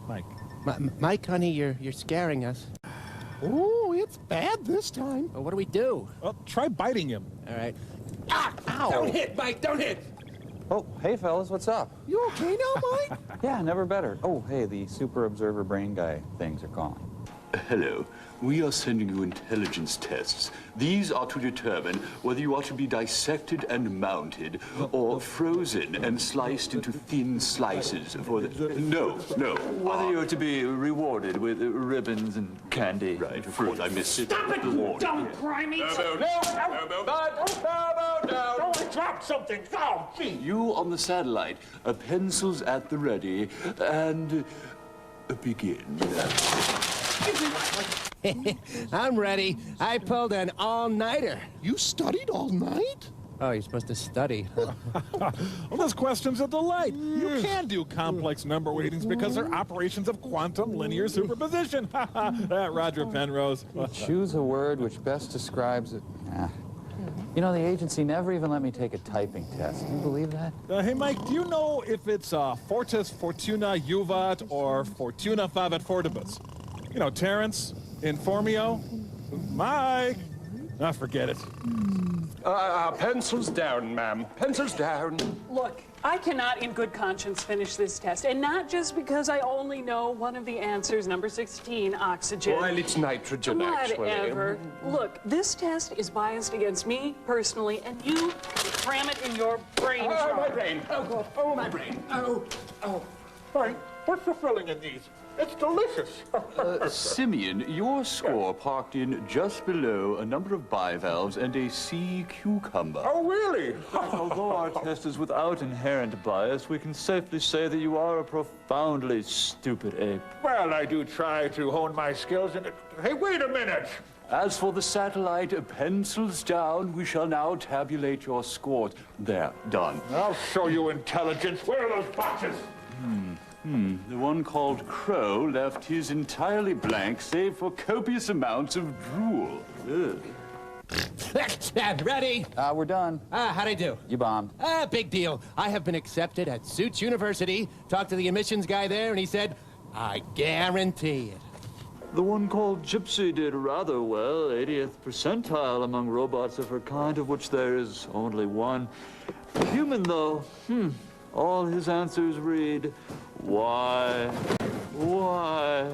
Mike. Mike, honey, you're scaring us. Ooh, it's bad this time. Well, what do we do? Well, try biting him. All right. Ah! Ow! Don't hit, Mike, don't hit! Oh, hey, fellas, what's up? You okay now, Mike? Yeah, never better. Oh, hey, the super observer brain guy things are calling. Hello. We are sending you intelligence tests. These are to determine whether you are to be dissected and mounted, or frozen and sliced into thin slices for the... No. Whether you're to be rewarded with ribbons and candy. Right, of course, I missed it. Stop it, you dumb primates! No. Don't drop something! Oh, gee! You on the satellite, pencils at the ready, and begin. I'm ready. I pulled an all-nighter. You studied all night? Oh, you're supposed to study. Well, this question's a delight. You can do complex number weightings because they're operations of quantum linear superposition. That Roger Penrose. Choose a word which best describes it. You know, the agency never even let me take a typing test. Can you believe that? Hey, Mike, do you know if it's Fortis Fortuna Juvat or Fortuna Favet Fortibus? You know, Terrence, Informio, Mike. Forget it. Pencils down, ma'am. Pencils down. Look, I cannot in good conscience finish this test, and not just because I only know one of the answers, number 16, oxygen. Well, it's nitrogen, actually. Whatever. Look, this test is biased against me personally, and you cram it in your brain. Oh, my brain. Oh, God. Oh, my brain. Oh. Mike, what's the filling in these? It's delicious. Simeon, your score parked in just below a number of bivalves and a sea cucumber. Oh, really? Although our test is without inherent bias, we can safely say that you are a profoundly stupid ape. Well, I do try to hone my skills in it. Hey, wait a minute. As for the satellite, pencils down. We shall now tabulate your scores. There, done. I'll show you intelligence. Where are those boxes? The one called Crow left his entirely blank, save for copious amounts of drool. Ready? We're done. How'd I do? You bombed. Big deal. I have been accepted at Suits University. Talked to the admissions guy there, and he said, I guarantee it. The one called Gypsy did rather well, 80th percentile among robots of her kind, of which there is only one. Human, though, all his answers read, why? Well,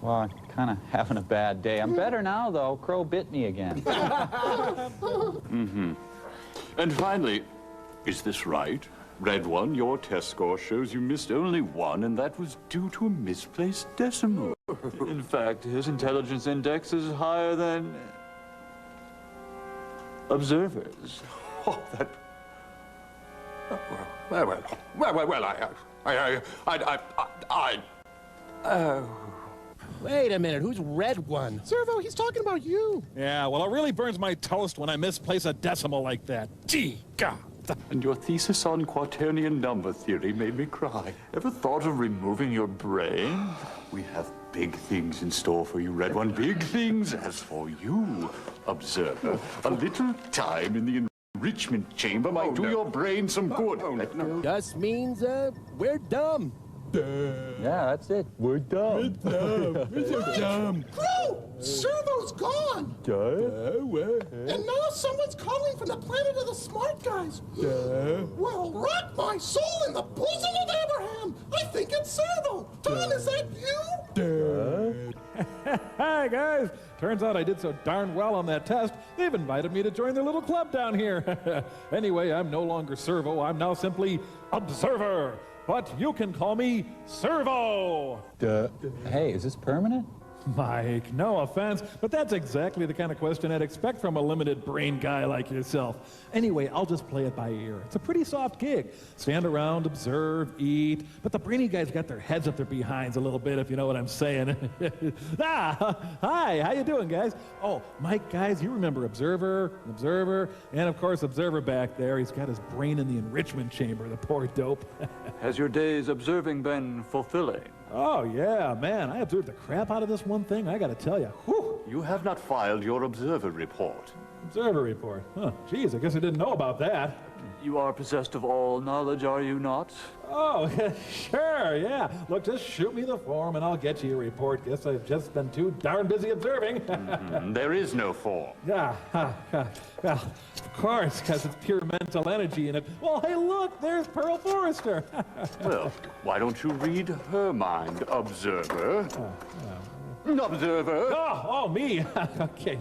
I'm kind of having a bad day. I'm better now, though. Crow bit me again. And finally, is this right? Red one, your test score shows you missed only one, and that was due to a misplaced decimal. In fact, his intelligence index is higher than observers. Oh, that... Oh. Wait a minute, who's red one? Servo, he's talking about you. Yeah, well, it really burns my toast when I misplace a decimal like that. Gee, God. And your thesis on quaternion number theory made me cry. Ever thought of removing your brain? We have big things in store for you, Red One. Big things. As for you, Observer, a little time in the enrichment chamber might do your brain some good. Just means, we're dumb. Yeah, that's it. We're dumb. We're so dumb. Crow! Servo's gone! And now someone's calling from the planet of the smart guys. Well, rock my soul in the bosom of Abraham! I think it's Servo! Tom, is that you? Hi, guys. Turns out I did so darn well on that test, they've invited me to join their little club down here. Anyway, I'm no longer Servo. I'm now simply Observer. But you can call me Servo. Hey, is this permanent? Mike, no offense, but that's exactly the kind of question I'd expect from a limited brain guy like yourself. Anyway, I'll just play it by ear. It's a pretty soft gig. Stand around, observe, eat, but the brainy guys got their heads up their behinds a little bit, if you know what I'm saying. Hi, how you doing, guys? Oh, Mike, guys, you remember Observer, and of course Observer back there. He's got his brain in the enrichment chamber, the poor dope. Has your day's observing been fulfilling? Oh, yeah, man, I observed the crap out of this one thing, I gotta tell you. Whew. You have not filed your observer report. Observer report? Huh, geez, I guess I didn't know about that. You are possessed of all knowledge, are you not? Oh, sure, yeah. Look, just shoot me the form and I'll get you a report. Guess I've just been too darn busy observing. There is no form. Yeah, well, of course, because it's pure mental energy in it. Well, hey, look, there's Pearl Forrester. Well, why don't you read her mind, Observer? Observer! Oh, me. Okay.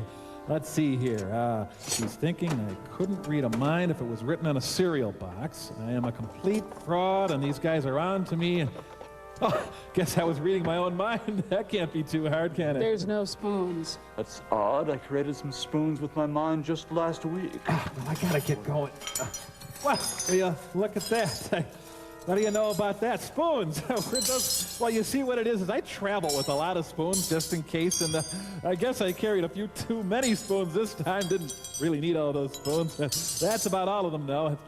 Let's see here. She's thinking I couldn't read a mind if it was written on a cereal box. I am a complete fraud, and these guys are on to me. Oh, guess I was reading my own mind. That can't be too hard, can it? There's no spoons. That's odd. I created some spoons with my mind just last week. Well, I gotta get going. Well, look at that. What do you know about that? Spoons. Well, you see what it is I travel with a lot of spoons just in case, and I guess I carried a few too many spoons this time. Didn't really need all those spoons. That's about all of them, though.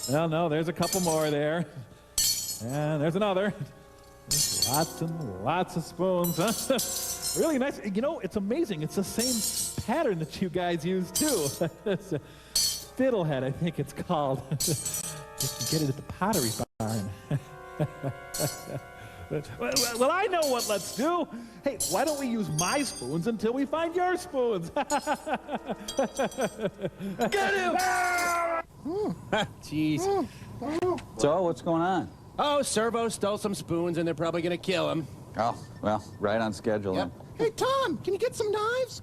Well, no, there's a couple more there. And there's another. There's lots and lots of spoons, huh? Really nice. You know, it's amazing. It's the same pattern that you guys use, too. It's a fiddlehead, I think it's called. You can get it at the Pottery Barn. Well, I know what let's do. Hey, why don't we use my spoons until we find your spoons? Get him! Jeez. So, what's going on? Oh, Servo stole some spoons and they're probably gonna kill him. Oh, well, right on schedule. Yep. Hey, Tom, can you get some knives?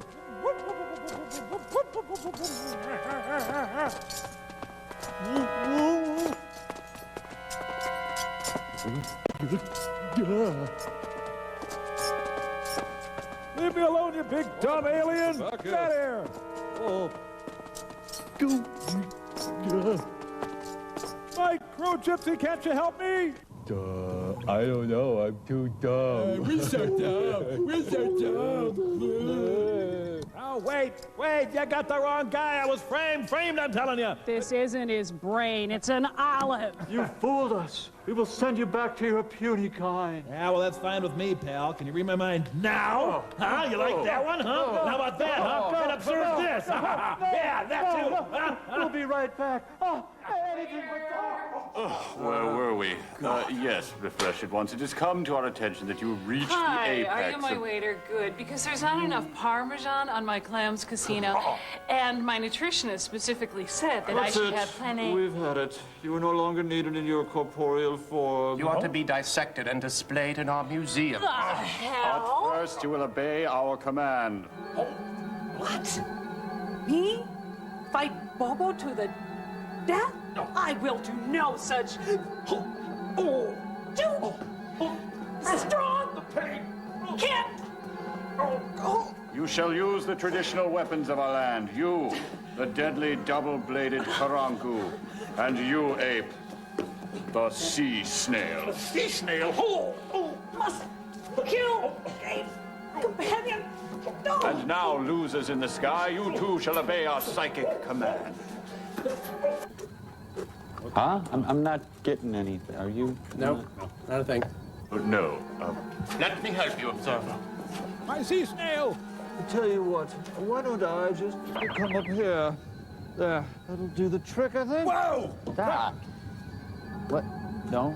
Leave me alone, you big dumb alien! Get out here! Oh. Mike, Crow Gypsy, can't you help me? I don't know. I'm too dumb. We're so dumb. We're so dumb. Oh, wait, you got the wrong guy. I was framed, I'm telling you. This isn't his brain, it's an olive. You fooled us. We will send you back to your puny kind. Yeah, well, that's fine with me, pal. Can you read my mind now? Huh? You like that one, huh? How about that, huh? And observe this. Yeah, that too. We'll be right back. Where were we? Yes, refreshed once. It has come to our attention that you reached the apex. Are you my waiter? Good, because there's not enough Parmesan on my clams casino, and my nutritionist specifically said that I should have plenty. We've had it. You are no longer needed in your corporeal form. You ought to be dissected and displayed in our museum. The hell? But first, you will obey our command. What? Me? Fight Bobo to the death? No, I will do no such. Strong. Can't. You shall use the traditional weapons of our land. You, the deadly double-bladed karangu, and you, ape, the sea snail. Sea snail? Must kill a companion. And now, losers in the sky, you too shall obey our psychic command. Huh? I'm not getting anything. Are you? No, not a thing. No. Let me help you, Observer. My sea snail. I tell you what, why don't I just come up here? There, that'll do the trick, I think. Whoa! Stop. What? No.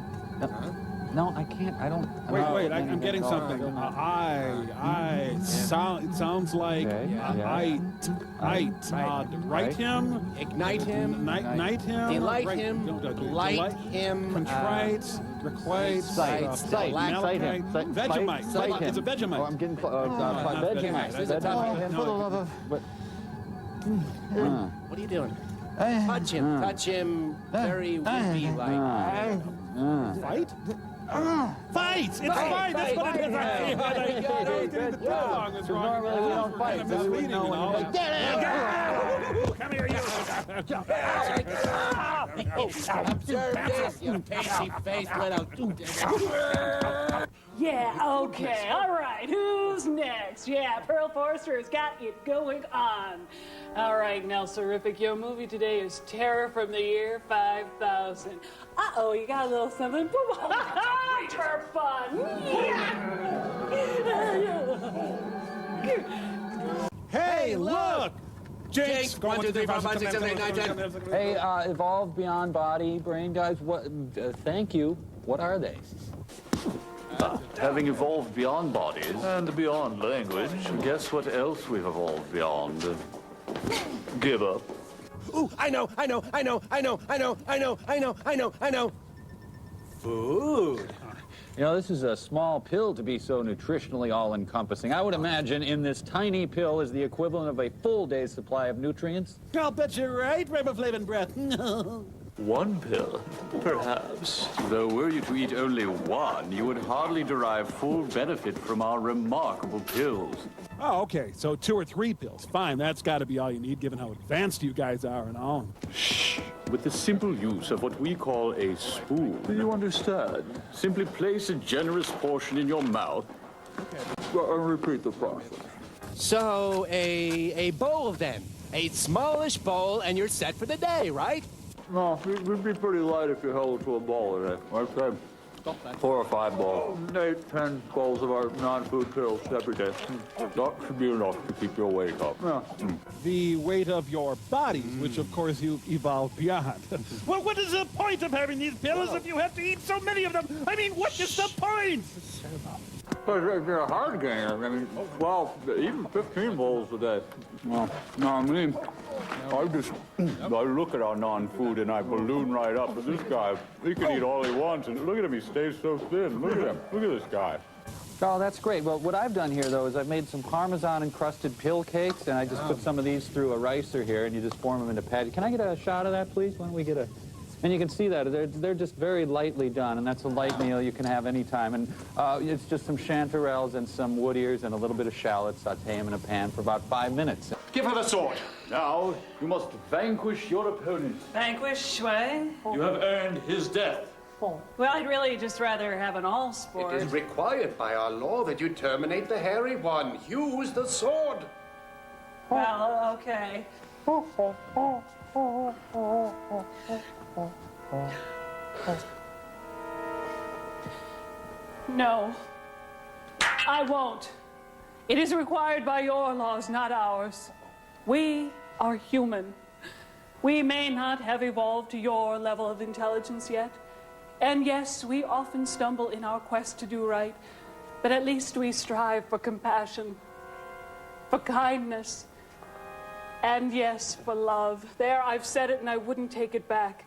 No, I can't. I don't. Wait, I'm getting something. It sounds like write him, ignite him, ignite him, delight him, light him, contrite, requite, cite him, Vegemite. It's a Vegemite. Oh, I'm getting Vegemite. For the love of. What are you doing? Touch him very wimpy like. Fight? Fight! It's fight! That's what it is! Normally we don't fight, so we wouldn't know when to Come here, you! Observe this, you pasty-faced little... Yeah, okay, all right. Who's next? Yeah, Pearl Forrester has got it going on. All right, now, Serific, your movie today is Terror from the Year 5000. Uh-oh, you got a little something for fun. Hey, look! Jinx! 1, 2, 3, 4, 5, 6, 7, 8, 9, 10. Hey, evolved beyond body, brain guys. What? Thank you. What are they? Having evolved beyond bodies and beyond language, guess what else we've evolved beyond? Give up. Ooh, I know. Food. You know, this is a small pill to be so nutritionally all-encompassing. I would imagine in this tiny pill is the equivalent of a full day's supply of nutrients. I'll bet you're right, riboflavin breath. One pill, perhaps. Though were you to eat only one, you would hardly derive full benefit from our remarkable pills. Oh, okay, so 2 or 3 pills. Fine, that's got to be all you need, given how advanced you guys are and all. Shh. With the simple use of what we call a spoon. Do you understand? Simply place a generous portion in your mouth. Okay. And repeat the process. So, a bowl then. A smallish bowl, and you're set for the day, right? No, we'd be pretty light if you held to a ball today. I'd say 4 or 5 balls. 8, 10 bowls of our non-food pills every day. That should be enough to keep your weight up. Yeah. The weight of your bodies, which of course you've evolved beyond. Well, what is the point of having these pills if you have to eat so many of them? I mean, what is the point? If you're a hard gainer, I mean, 12, even 15 bowls a day. Well, no, I mean, I look at our non-food and I balloon right up. But this guy, he can eat all he wants, and look at him, he stays so thin. Look at him. Look at this guy. Oh, that's great. Well, what I've done here, though, is I've made some Parmesan-encrusted pill cakes, and I just put some of these through a ricer here, and you just form them into patties. Can I get a shot of that, please? Why don't we get a... And you can see that they're just very lightly done, and that's a light meal you can have anytime. And it's just some chanterelles and some wood ears and a little bit of shallots. Saute them in a pan for about 5 minutes. Give her the sword. Now, you must vanquish your opponent. Vanquish, what? You have earned his death. Well, I'd really just rather have an all sport. It is required by our law that you terminate the hairy one. Use the sword. Well, okay. No, I won't. It is required by your laws, not ours. We are human. We may not have evolved to your level of intelligence yet. And yes, we often stumble in our quest to do right, but at least we strive for compassion, for kindness, and yes, for love. There, I've said it and I wouldn't take it back.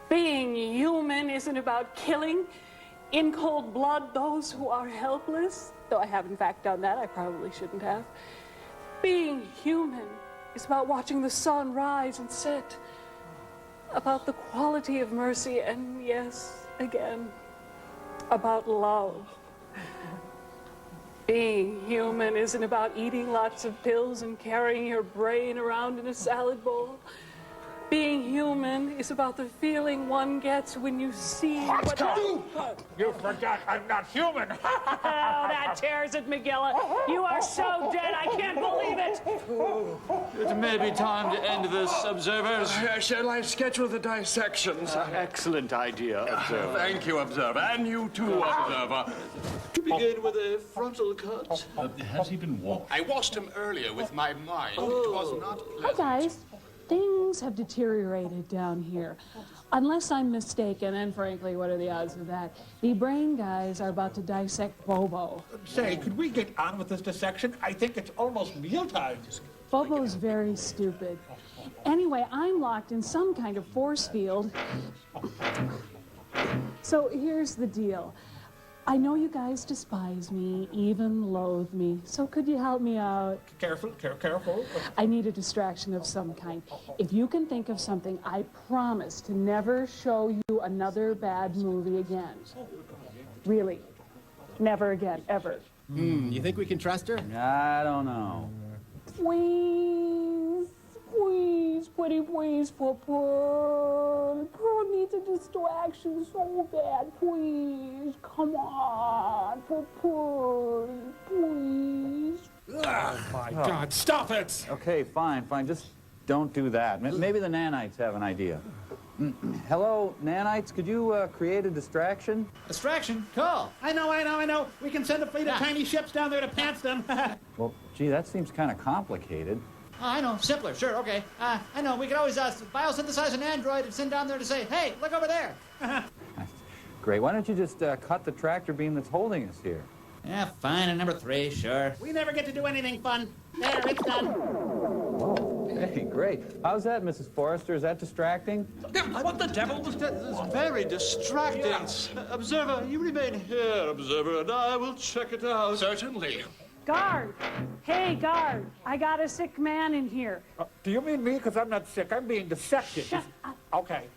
Being human isn't about killing in cold blood those who are helpless, though I have in fact done that. I probably shouldn't have. Being human is about watching the sun rise and set, about the quality of mercy, and yes, again, about love. Being human isn't about eating lots of pills and carrying your brain around in a salad bowl. Being human is about the feeling one gets when you see what... You forgot I'm not human. Oh, that tears it, McGilla. You are so dead, I can't believe it. It may be time to end this, observers. Shall I schedule the dissections? Excellent idea, observer. Thank you, observer. And you too, observer. To begin with a frontal cut. Has he been washed? I washed him earlier with my mind. It was not pleasant. Hi, guys. Things have deteriorated down here. Unless I'm mistaken, and frankly, what are the odds of that? The brain guys are about to dissect Bobo. Say, could we get on with this dissection? I think it's almost mealtime. Bobo's very stupid. Anyway, I'm locked in some kind of force field. So here's the deal. I know you guys despise me, even loathe me, so could you help me out? Careful. I need a distraction of some kind. If you can think of something, I promise to never show you another bad movie again. Really. Never again, ever. You think we can trust her? I don't know. Please, pretty please, for Pearl. Pearl needs a distraction so bad, please. Come on, for Pearl, please. Oh, my God, stop it! Okay, fine. Just don't do that. Maybe the Nanites have an idea. Hello, Nanites, could you create a distraction? Distraction? Cool. I know. We can send a fleet of tiny ships down there to pants them. Well, gee, that seems kind of complicated. I know. Simpler. Sure. Okay. I know. We could always biosynthesize an android and send down there to say, hey, look over there. Great. Why don't you just cut the tractor beam that's holding us here? Yeah, fine. And number 3, sure. We never get to do anything fun. There, it's done. Oh, hey, great. How's that, Mrs. Forrester? Is that distracting? What the devil was that? This is very distracting. Observer, you remain here, Observer, and I will check it out. Certainly. Guard! Hey, guard! I got a sick man in here. Do you mean me? Because I'm not sick. I'm being dissected. Shut up. Okay.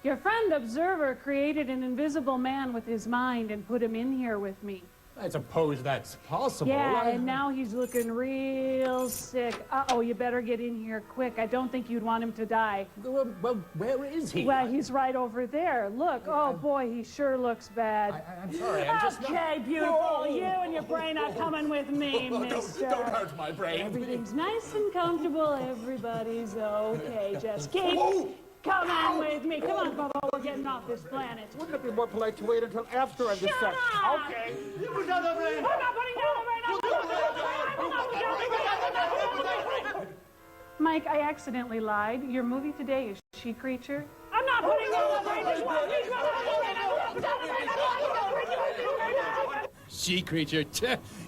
Your friend Observer created an invisible man with his mind and put him in here with me. I suppose that's possible. Yeah, and now he's looking real sick. Uh-oh, you better get in here quick. I don't think you'd want him to die. Well, where is he? Well, he's right over there. Look, oh boy, he sure looks bad. I'm sorry, I'm just Okay, beautiful. You and your brain are coming with me, mister. Don't hurt my brain. Everything's nice and comfortable. Everybody's okay. Just keep coming with me. Come on, Bobo, we're getting off this planet. Wouldn't it be more polite to wait until after I'm dissected? Okay. You put down the brain. I'm not putting down the brain. I'm not putting down the brain. Mike, I accidentally lied. Your movie today is She Creature. I'm not putting down the brain. She creature.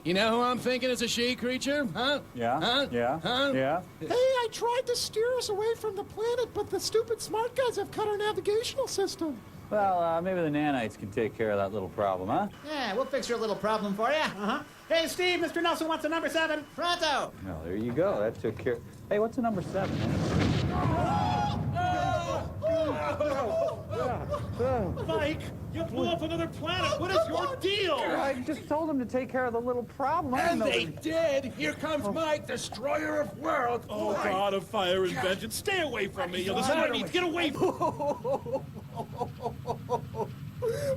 You know who I'm thinking is a she creature? Huh? Yeah? Huh? Yeah? Huh? Yeah? Hey, I tried to steer us away from the planet, but the stupid smart guys have cut our navigational system. Well, maybe the Nanites can take care of that little problem, huh? Yeah, we'll fix your little problem for you. Hey, Steve, Mr. Nelson wants a number 7. Pronto. Well, there you go. That took care. Hey, what's a number 7? Mike, you blew up another planet. What is your deal? I just told them to take care of the little problem. And they did. Here comes Mike, destroyer of worlds. Oh, God of fire and vengeance. Stay away from me. This is what I need. Get away from me.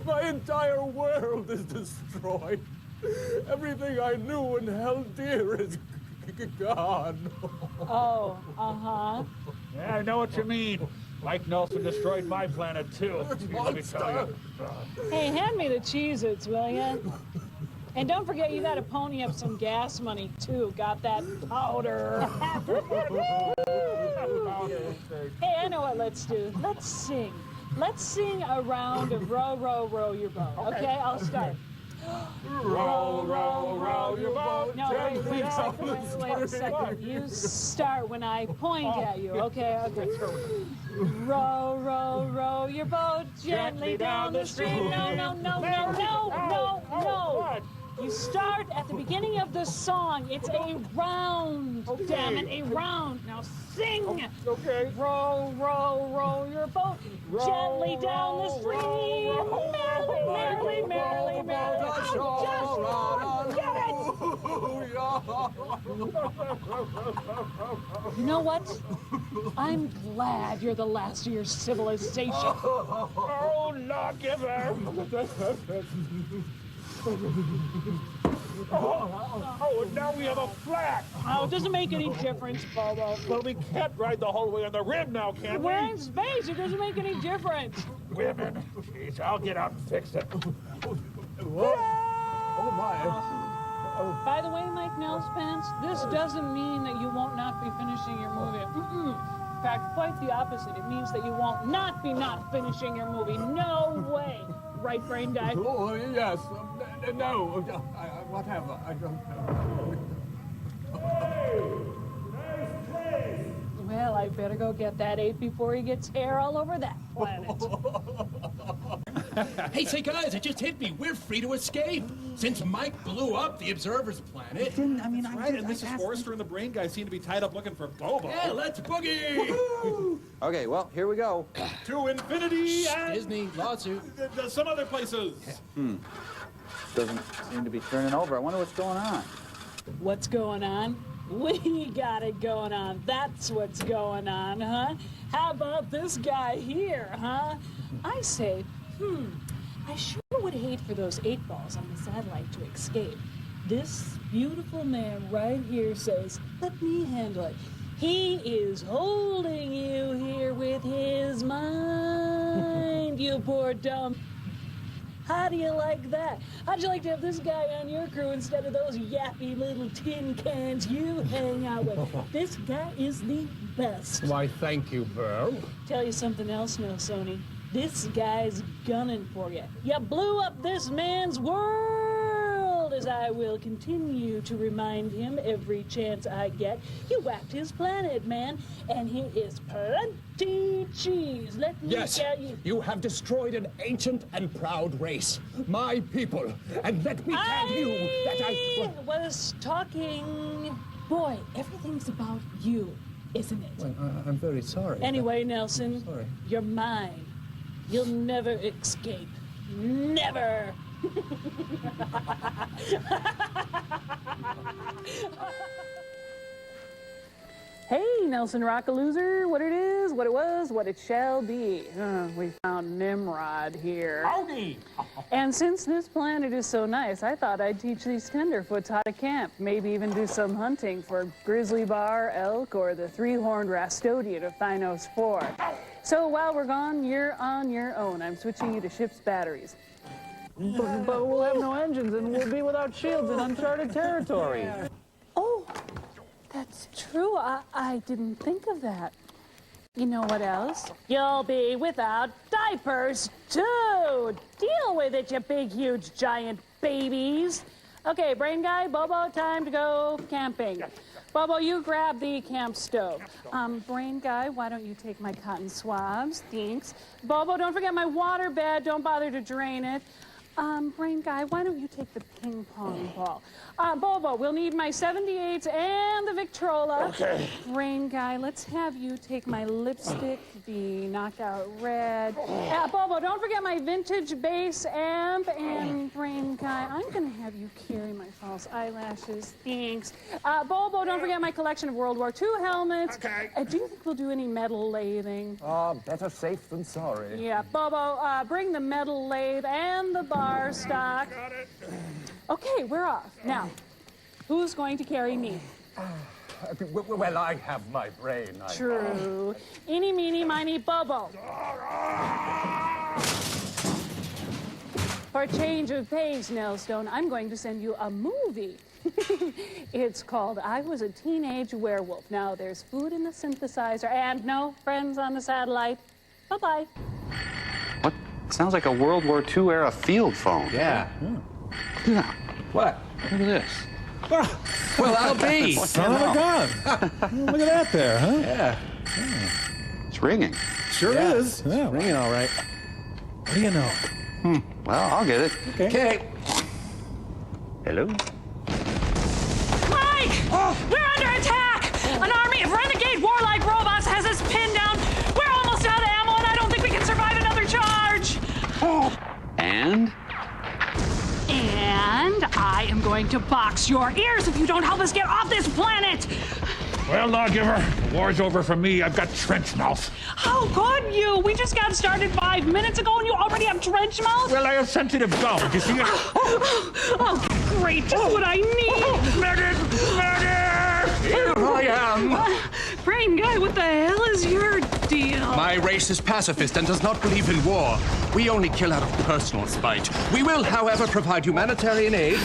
My entire world is destroyed. Everything I knew and held dear is gone. Oh, uh-huh. Yeah, I know what you mean. Mike Nelson destroyed my planet, too. Let me tell you. Hey, hand me the Cheez-Its, will ya? And don't forget you gotta pony up some gas money, too. Got that powder. Hey, I know what let's do. Let's sing. Let's sing a round of Row, Row, Row Your Boat. Okay, I'll start. Row, row, row your boat. No, wait a second. You start when I point at you. Okay. Row, row, row your boat gently down the stream. No. You start at the beginning of the song. It's a round. Okay. Damn it, a round. Now sing. Okay. Row, row, row your boat gently down the stream. Merrily, merrily, merrily. Just get it. You know what? I'm glad you're the last of your civilization. Oh, Lawgiver. Oh, and now we have a flat. Oh, it doesn't make any difference, Bobo. Well, we can't ride the whole way on the rim now, can we? We're in space. It doesn't make any difference. Women. Jeez, I'll get out and fix it. What? Oh, my. By the way, Mike Nellspants, this doesn't mean that you won't not be finishing your movie. In fact, quite the opposite. It means that you won't not be not finishing your movie. No way. Right, brain guy? Oh, yes. No. Whatever. I don't know. Well, I better go get that ape before he gets hair all over that planet. Hey, say, guys, it just hit me. We're free to escape. Since Mike blew up the Observer's planet. And Mrs. Forrester and the brain guy seem to be tied up looking for Bobo. Yeah, let's boogie! Okay, well, here we go. To infinity and... Disney, lawsuit. Some other places. Doesn't seem to be turning over. I wonder what's going on. What's going on? We got it going on. That's what's going on, huh? How about this guy here, huh? I say, I sure would hate for those 8 balls on the satellite to escape. This beautiful man right here says, let me handle it. He is holding you here with his mind, you poor dumb. How do you like that? How'd you like to have this guy on your crew instead of those yappy little tin cans you hang out with? This guy is the best. Why, thank you, Burl. Tell you something else, Nelsoni. This guy's gunning for you. You blew up this man's world, as I will continue to remind him every chance I get. You whacked his planet, man, and he is plenty cheese. Let me tell you. You have destroyed an ancient and proud race, my people. And let me tell you that I was talking. Boy, everything's about you, isn't it? Well, I'm very sorry. Anyway, Nelson, sorry. You're mine. You'll never escape. Never. Hey, Nelson Rockalooser, what it is, what it was, what it shall be. We found Nimrod here. Howdy! And since this planet is so nice, I thought I'd teach these tenderfoots how to camp, maybe even do some hunting for grizzly bar, elk, or the 3-horned Rastodian of Thynos 4. So while we're gone, you're on your own. I'm switching you to ship's batteries. But we'll have no engines, and we'll be without shields in uncharted territory. Oh, that's true. I didn't think of that. You know what else? You'll be without diapers, too. Deal with it, you big, huge, giant babies. Okay, brain guy, Bobo, time to go camping. Bobo, you grab the camp stove. Brain guy, why don't you take my cotton swabs? Thanks. Bobo, don't forget my water bed. Don't bother to drain it. Brain guy, why don't you take the ping pong ball? Bobo, we'll need my 78s and the Victrola. Okay. Brain guy, let's have you take my lipstick, the Knockout Red. Bobo, don't forget my vintage bass amp. And brain guy, I'm gonna have you carry my false eyelashes. Thanks. Bobo, don't forget my collection of World War II helmets. Okay. Do you think we'll do any metal lathing? Better safe than sorry. Yeah, Bobo, bring the metal lathe and the bar stock. Got it. Okay, we're off. Now, who's going to carry me? Well, I have my brain. True. Eeny, meeny, miny, Bobo. For a change of pace, Nellstone, I'm going to send you a movie. It's called I Was a Teenage Werewolf. Now, there's food in the synthesizer and no friends on the satellite. Bye-bye. What? It sounds like a World War II era field phone. Yeah. Yeah. What? Look at this. Well, I'll be. Son of a gun. Look at that there, huh? Yeah. It's ringing. Sure is. Yeah, Ringing all right. What do you know? Well, I'll get it. Okay. Hello? Mike! We're under attack! An army of renegade warlike robots has us pinned down. We're almost out of ammo, and I don't think we can survive another charge. And? And I am going to box your ears if you don't help us get off this planet. Well, Lawgiver, the war's over for me. I've got trench mouth. How could you? We just got started 5 minutes ago and you already have trench mouth? Well, I have sensitive gums. You see? Oh, great. Just what I need. Medic! Medic! Here I am. Brain guy, what the hell is your deal? My race is pacifist and does not believe in war. We only kill out of personal spite. We will, however, provide humanitarian aid.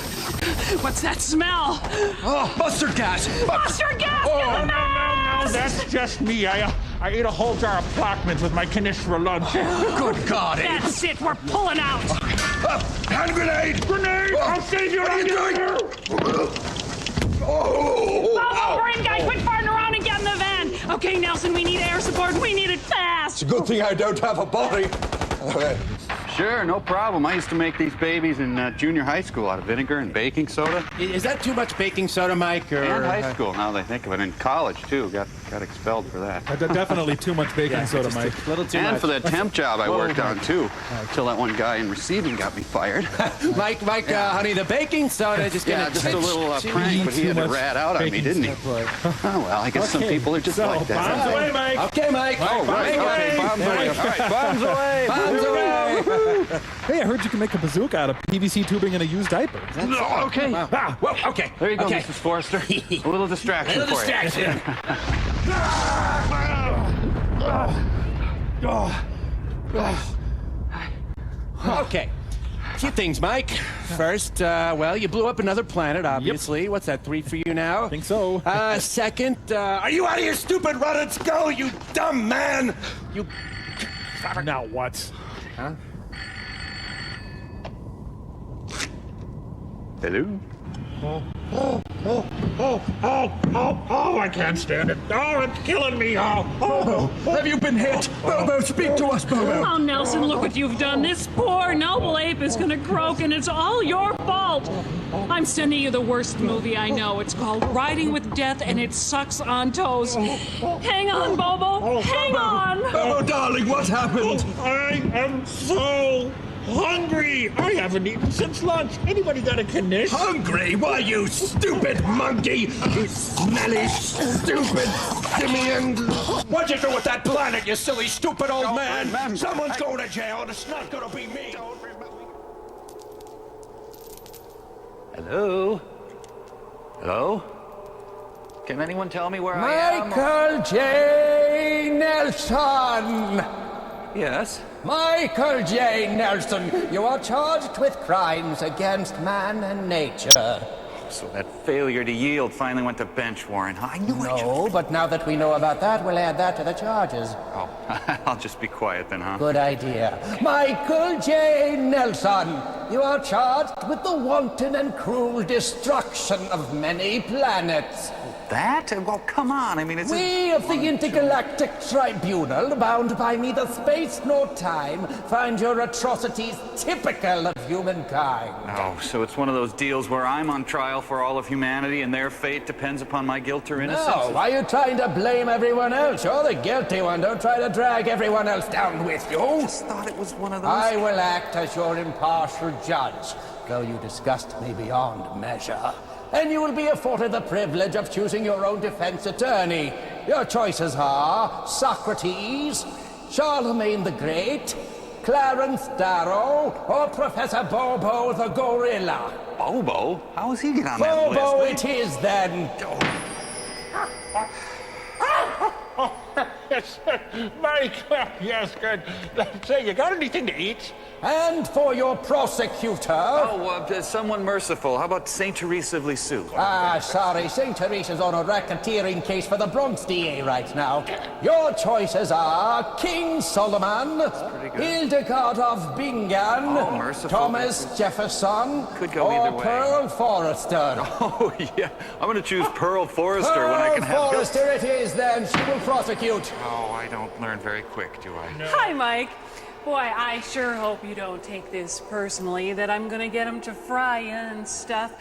What's that smell? Oh, mustard gas! Mustard gas! Oh, Get them out! fast! That's just me. I ate a whole jar of Plockmans with my Knish for lunch. Good God, Abe. That's it, we're pulling out! Hand grenade! Grenade! I'll save you! What are you doing? Bobo, brain guy, quit farting around and get in the van! Okay, Nelson, we need air support. We need it fast! It's a good thing I don't have a body. Okay. Sure, no problem. I used to make these babies in junior high school out of vinegar and baking soda. Is that too much baking soda, Mike? Or... And high school, now that I think of it. In college, too. Got expelled for that. Definitely too much baking soda, Mike. A little too much. And for that temp job I worked on, too. Until that one guy in receiving got me fired. Mike, honey, the baking soda just gonna... Yeah, just a little prank, but he had to rat out on me, didn't he? Oh, well, I guess some people are just like that. Bombs away, Mike! Okay, Mike. Oh, right. Okay, bombs away. All right, bombs away. Bombs away. Hey, I heard you can make a bazooka out of PVC tubing and a used diaper. Okay. Wow. Well, okay. There you go, okay. Mrs. Forrester. A little distraction for you. Distraction. Okay. A few things, Mike. First, well, you blew up another planet, obviously. Yep. What's that, 3 for you now? I think so. Second, are you out of your stupid ruddits? Go, you dumb man! You... Now what? Huh? Hello? I can't stand it. Oh, it's killing me. Bobo, have you been hit? Bobo, speak to us, Bobo. Oh, Nelson, look what you've done. This poor noble ape is gonna croak, and it's all your fault. I'm sending you the worst movie I know. It's called Riding with Death, and it sucks on toes. Hang on, Bobo. Hang on. Bobo, darling, what happened? I am so hungry. I haven't eaten since lunch. Anybody got a Knish? Hungry? Why, you stupid monkey! You smelly, stupid simian! What'd you do with that planet, you silly, stupid old man? Someone's going to jail, and it's not going to be me. Hello? Hello? Can anyone tell me where I am? Michael J. Nelson! Yes? Michael J. Nelson, you are charged with crimes against man and nature. So that failure to yield finally went to bench warrant, huh? I knew it. No, but now that we know about that, we'll add that to the charges. Oh, I'll just be quiet then, huh? Good idea. Michael J. Nelson, you are charged with the wanton and cruel destruction of many planets. That? Well, come on. I mean, it's... We of the Intergalactic Tribunal, bound by neither space nor time, find your atrocities typical of humankind. Oh, so it's one of those deals where I'm on trial for all of humanity and their fate depends upon my guilt or innocence? No, why are you trying to blame everyone else? You're the guilty one. Don't try to drag everyone else down with you. I just thought it was one of those... I will act as your impartial judge, though you disgust me beyond measure. And you will be afforded the privilege of choosing your own defense attorney. Your choices are Socrates, Charlemagne the Great, Clarence Darrow, or Professor Bobo the Gorilla. Bobo? How is he get on that list? Bobo it is, then. Yes, Mike. Yes, good. Say, you got anything to eat? And for your prosecutor... Oh, someone merciful. How about St. Teresa of Lisieux? Ah, sorry. St. Teresa's on a racketeering case for the Bronx DA right now. Your choices are King Solomon, Hildegard of Bingen, Thomas Jefferson, Could go either way. Pearl Forrester. Oh, yeah. I'm going to choose Pearl Forrester when I can have... Pearl Forrester it is, then. She will prosecute. Oh, I don't learn very quick, do I? No. Hi, Mike. Boy, I sure hope you don't take this personally, that I'm gonna get him to fry you and stuff.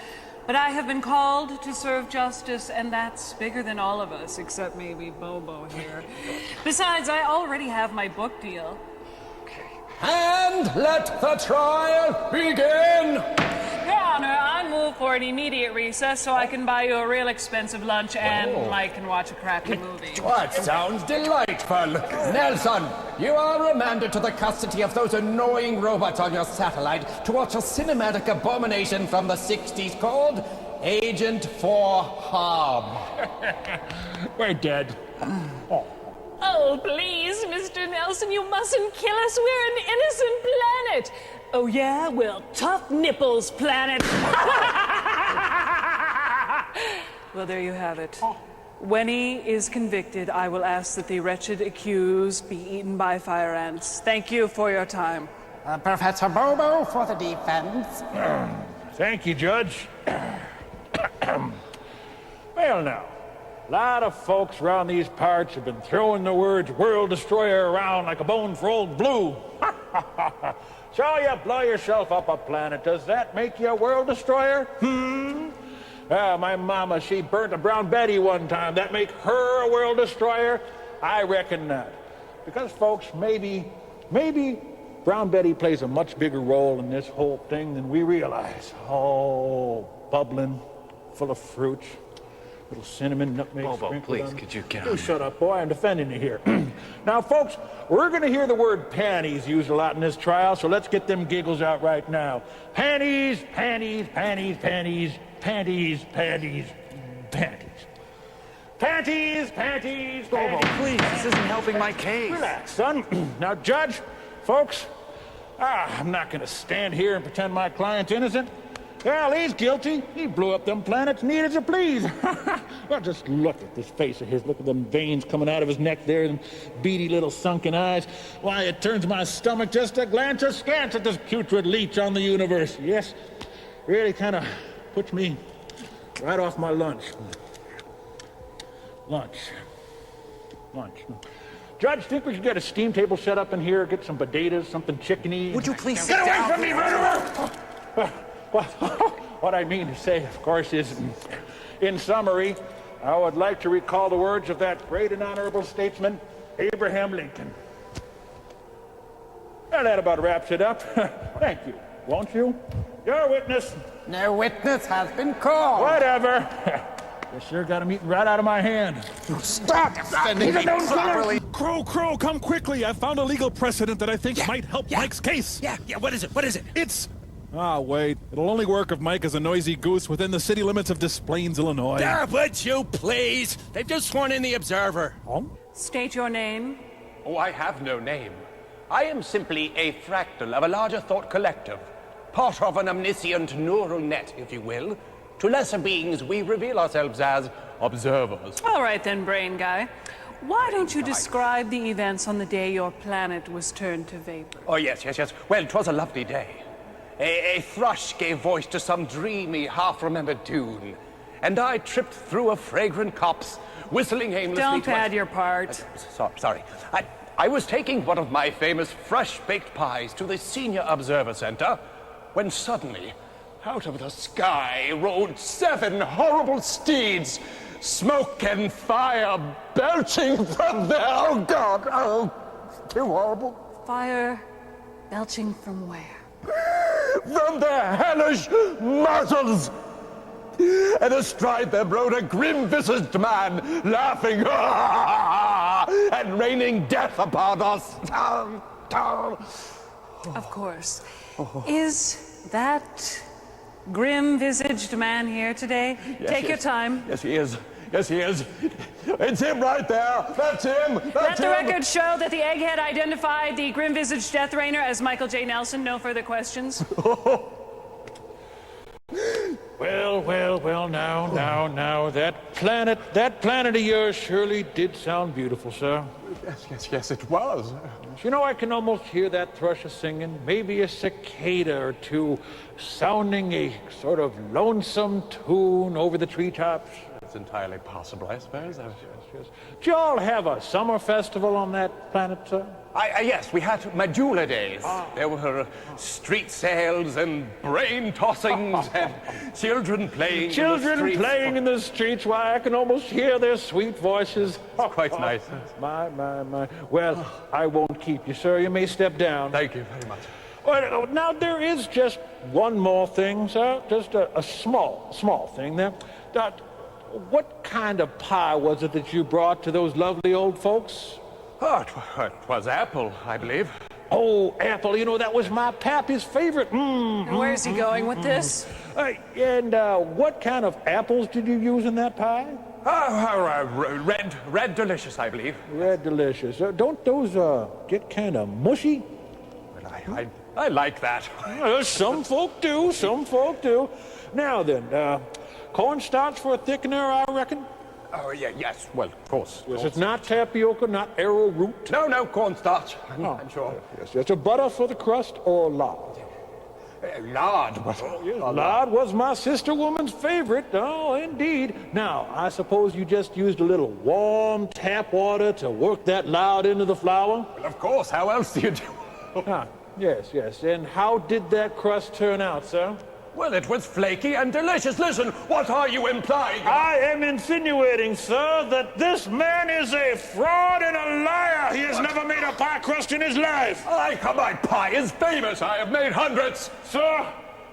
But I have been called to serve justice, and that's bigger than all of us, except maybe Bobo here. Besides, I already have my book deal. And let the trial begin! Your Honor, I move for an immediate recess so I can buy you a real expensive lunch and Mike can watch a crappy movie. That sounds delightful. Nelson, you are remanded to the custody of those annoying robots on your satellite to watch a cinematic abomination from the 60s called Agent for Harm. We're dead. Oh, please, Mr. Nelson, you mustn't kill us. We're an innocent planet. Oh, yeah? Well, tough nipples, planet. Well, there you have it. When he is convicted, I will ask that the wretched accused be eaten by fire ants. Thank you for your time. Professor Bobo for the defense. Thank you, Judge. Well, now, a lot of folks around these parts have been throwing the words world destroyer around like a bone for old Blue. So you blow yourself up a planet. Does that make you a world destroyer? My mama, she burnt a brown Betty one time. That make her a world destroyer? I reckon not. Because, folks, maybe Brown Betty plays a much bigger role in this whole thing than we realize. Oh, bubbling, full of fruits, little cinnamon, nutmeg. Bobo, please, could you get on? You shut up, boy. I'm defending you here. Now, folks, we're going to hear the word panties used a lot in this trial, so let's get them giggles out right now. Panties, panties, panties, panties, panties, panties, panties. Panties, panties, Bobo, please, this isn't helping my case. Relax, son. Now, Judge, folks, I'm not going to stand here and pretend my client's innocent. Well, he's guilty. He blew up them planets, neat as you please. Well, just look at this face of his. Look at them veins coming out of his neck there, and beady little sunken eyes. Why, it turns my stomach just to glance askance at this putrid leech on the universe. Yes, really kind of puts me right off my lunch. Lunch. Judge, think we should get a steam table set up in here, get some potatoes, something chickeny. Would you please Get sit away down? from me, murderer! What I mean to say, of course, is, in summary, I would like to recall the words of that great and honorable statesman, Abraham Lincoln. Well, that about wraps it up. Thank you, won't you? Your witness. No witness has been called. Whatever. You sure got him eating right out of my hand. Stop defending me properly. Crow, come quickly. I found a legal precedent that I think might help Mike's case. Yeah, what is it? It's... wait. It'll only work if Mike is a noisy goose within the city limits of Des Plaines, Illinois. Would you please? They've just sworn in the Observer. State your name. Oh, I have no name. I am simply a fractal of a larger thought collective. Part of an omniscient neural net, if you will. To lesser beings, we reveal ourselves as observers. All right then, brain guy. Why don't you describe the events on the day your planet was turned to vapor? Oh, yes. Well, 'twas a lovely day. A thrush gave voice to some dreamy, half-remembered tune. And I tripped through a fragrant copse, whistling aimlessly. Don't add your part. Sorry. I was taking one of my famous fresh-baked pies to the Senior Observer Center, when suddenly, out of the sky rode 7 horrible steeds, smoke and fire belching from their... Oh, God! Oh, too horrible. Fire belching from where? From their hellish muzzles! And astride them rode a grim-visaged man, laughing and raining death upon us. Of course. Is that grim-visaged man here today? Take your time. Yes, he is. It's him right there. That's him. Let the record show that the egghead identified the grim-visaged Death Rainer as Michael J. Nelson. No further questions. Well, now, that planet of yours surely did sound beautiful, sir. Yes, it was. You know, I can almost hear that thrush singing, maybe a cicada or two, sounding a sort of lonesome tune over the treetops. It's entirely possible, I suppose. Yes. Do you all have a summer festival on that planet, sir? Yes, we had Majula Days. There were street sales and brain tossings and children playing Playing in the streets. Why, I can almost hear their sweet voices. Quite nice. My. Well, I won't keep you, sir. You may step down. Thank you very much. Well, now, there is just one more thing, sir. Just a small thing there. What kind of pie was it that you brought to those lovely old folks? Oh, it was apple, I believe. Oh, apple. You know, that was my pappy's favorite. And where's he going with this? And what kind of apples did you use in that pie? Red Delicious, I believe. Red Delicious. Don't those get kind of mushy? Well, I like that. Some folk do. Now then, cornstarch for a thickener, I reckon? Oh, yeah, yes. Well, of course. Yes, it's not tapioca, not arrowroot. No, cornstarch. I'm sure. Yes, yes. A butter for the crust or lard? Lard. Yes, lard was my sister woman's favorite. Oh, indeed. Now, I suppose you just used a little warm tap water to work that lard into the flour? Well, of course. How else do you do? Yes, yes. And how did that crust turn out, sir? Well, it was flaky and delicious. Listen, what are you implying? I am insinuating, sir, that this man is a fraud and a liar. He has never made a pie crust in his life. My pie is famous. I have made hundreds. Sir,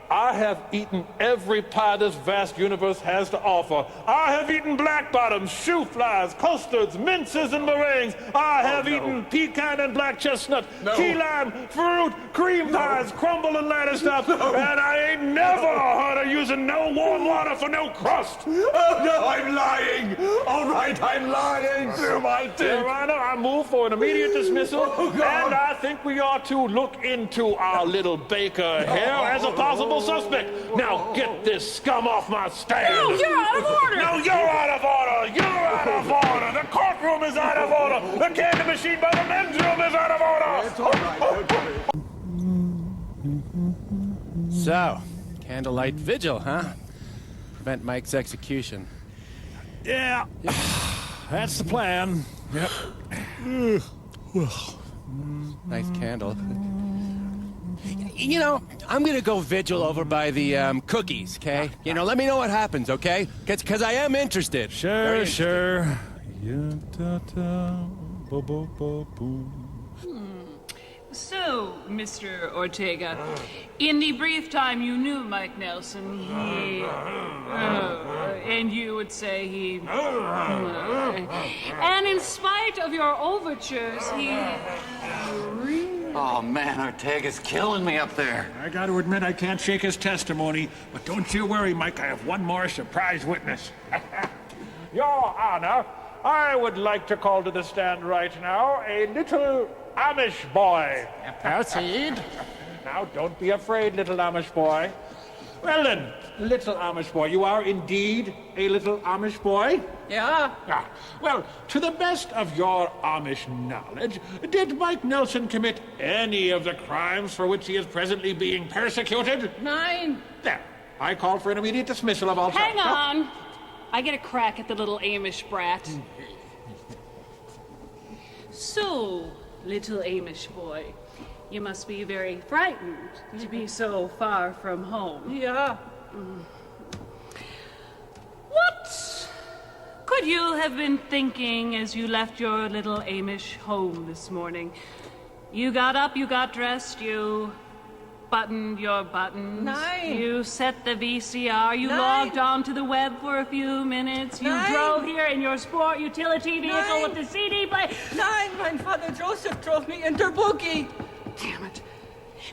I have eaten every pie this vast universe has to offer. I have eaten black bottoms, shoe flies, custards, minces, and meringues. I have eaten pecan and black chestnut, key lime, fruit, cream pies, crumble and lattice tops, and I ain't never heard of using no warm water for no crust. Oh, no, I'm lying. All right, I'm lying through my teeth. Your Honor, I move for an immediate dismissal, and I think we ought to look into our little baker here as a possible suspect. Now get this scum off my stand. No, you're out of order. No, you're out of order. You're out of order. The courtroom is out of order. The candy machine by the men's room is out of order. It's all right. So, Candlelight Vigil, huh? Prevent Mike's execution. Yeah, that's the plan. Yep. Nice candle. You know, I'm gonna go vigil over by the cookies, okay? You know, let me know what happens, okay? Because I am interested. Sure, sure. So, Mr. Ortega, in the brief time you knew Mike Nelson, he... and you would say he... and in spite of your overtures, he... Oh, man, Ortega's killing me up there. I got to admit I can't shake his testimony, but don't you worry, Mike. I have one more surprise witness. Your Honor, I would like to call to the stand right now a little Amish boy. Proceed. Now, don't be afraid, little Amish boy. Well then, little Amish boy, you are indeed a little Amish boy? Yeah. Well, to the best of your Amish knowledge, did Mike Nelson commit any of the crimes for which he is presently being persecuted? Nine. There. I call for an immediate dismissal of all Hang on. I get a crack at the little Amish brat. So, little Amish boy, you must be very frightened to be so far from home. Yeah. What could you have been thinking as you left your little Amish home this morning? You got up, you got dressed, you buttoned your buttons. Nine. You set the VCR, you Nine. logged on to the web for a few minutes. You Nine. drove here in your sport utility vehicle Nine. with the CD player. Nine, my father Joseph drove me into boogie. Damn it.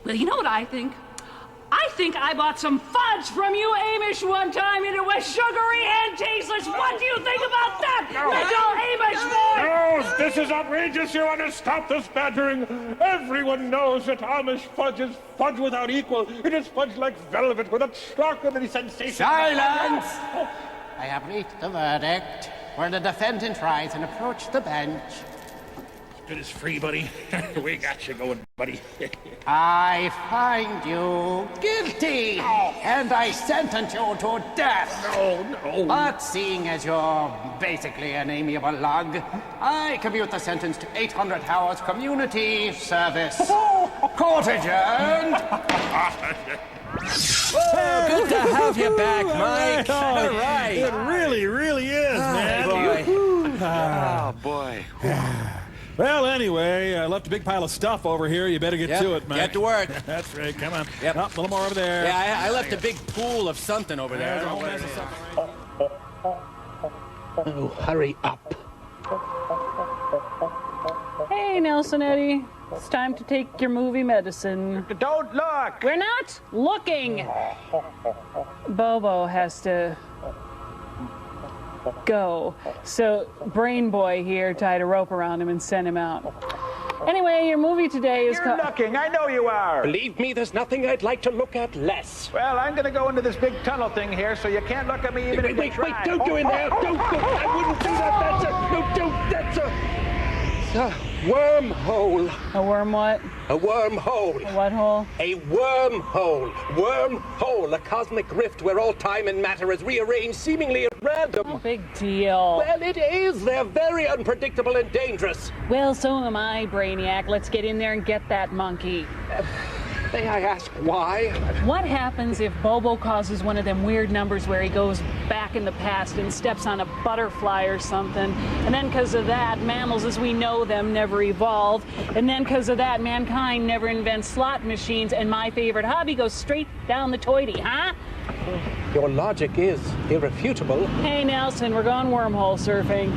Well, you know what I think? I think I bought some fudge from you Amish one time and it was sugary and tasteless. What do you think about that, little Amish boy? No, this is outrageous. You want to stop this badgering? Everyone knows that Amish fudge is fudge without equal. It is fudge like velvet with extraordinary sensation. Silence! I have reached the verdict. Will the defendant rise and approach the bench? It is free, buddy. We got you going, buddy. I find you guilty, and I sentence you to death. No. But seeing as you're basically an amiable lug, I commute the sentence to 800 hours community service. Court adjourned. Oh, good to have you back, Mike. All right. It really, really is, man. Oh, boy. Well, anyway, I left a big pile of stuff over here. You better get to it, Mike. Get to work. That's right. Come on. Yep. Oh, a little more over there. Yeah, I left a big pool of something over there. Oh, hurry up. Hey, Nelson Eddy. It's time to take your movie medicine. Don't look! We're not looking! Bobo has to go. So, Brain Boy here tied a rope around him and sent him out. Anyway, your movie today is You're looking. I know you are. Believe me, there's nothing I'd like to look at less. Well, I'm going to go into this big tunnel thing here, so you can't look at me even if you try. Wait, don't go in there. Don't. I wouldn't do that. That's a wormhole. A worm what? A wormhole. A what hole? A wormhole. Wormhole, a cosmic rift where all time and matter is rearranged seemingly at random. No big deal. Well, it is. They're very unpredictable and dangerous. Well, so am I, Brainiac. Let's get in there and get that monkey. May I ask why? What happens if Bobo causes one of them weird numbers where he goes back in the past and steps on a butterfly or something? And then because of that, mammals as we know them never evolve. And then because of that, mankind never invents slot machines. And my favorite hobby goes straight down the toity, huh? Your logic is irrefutable. Hey, Nelson, we're going wormhole surfing.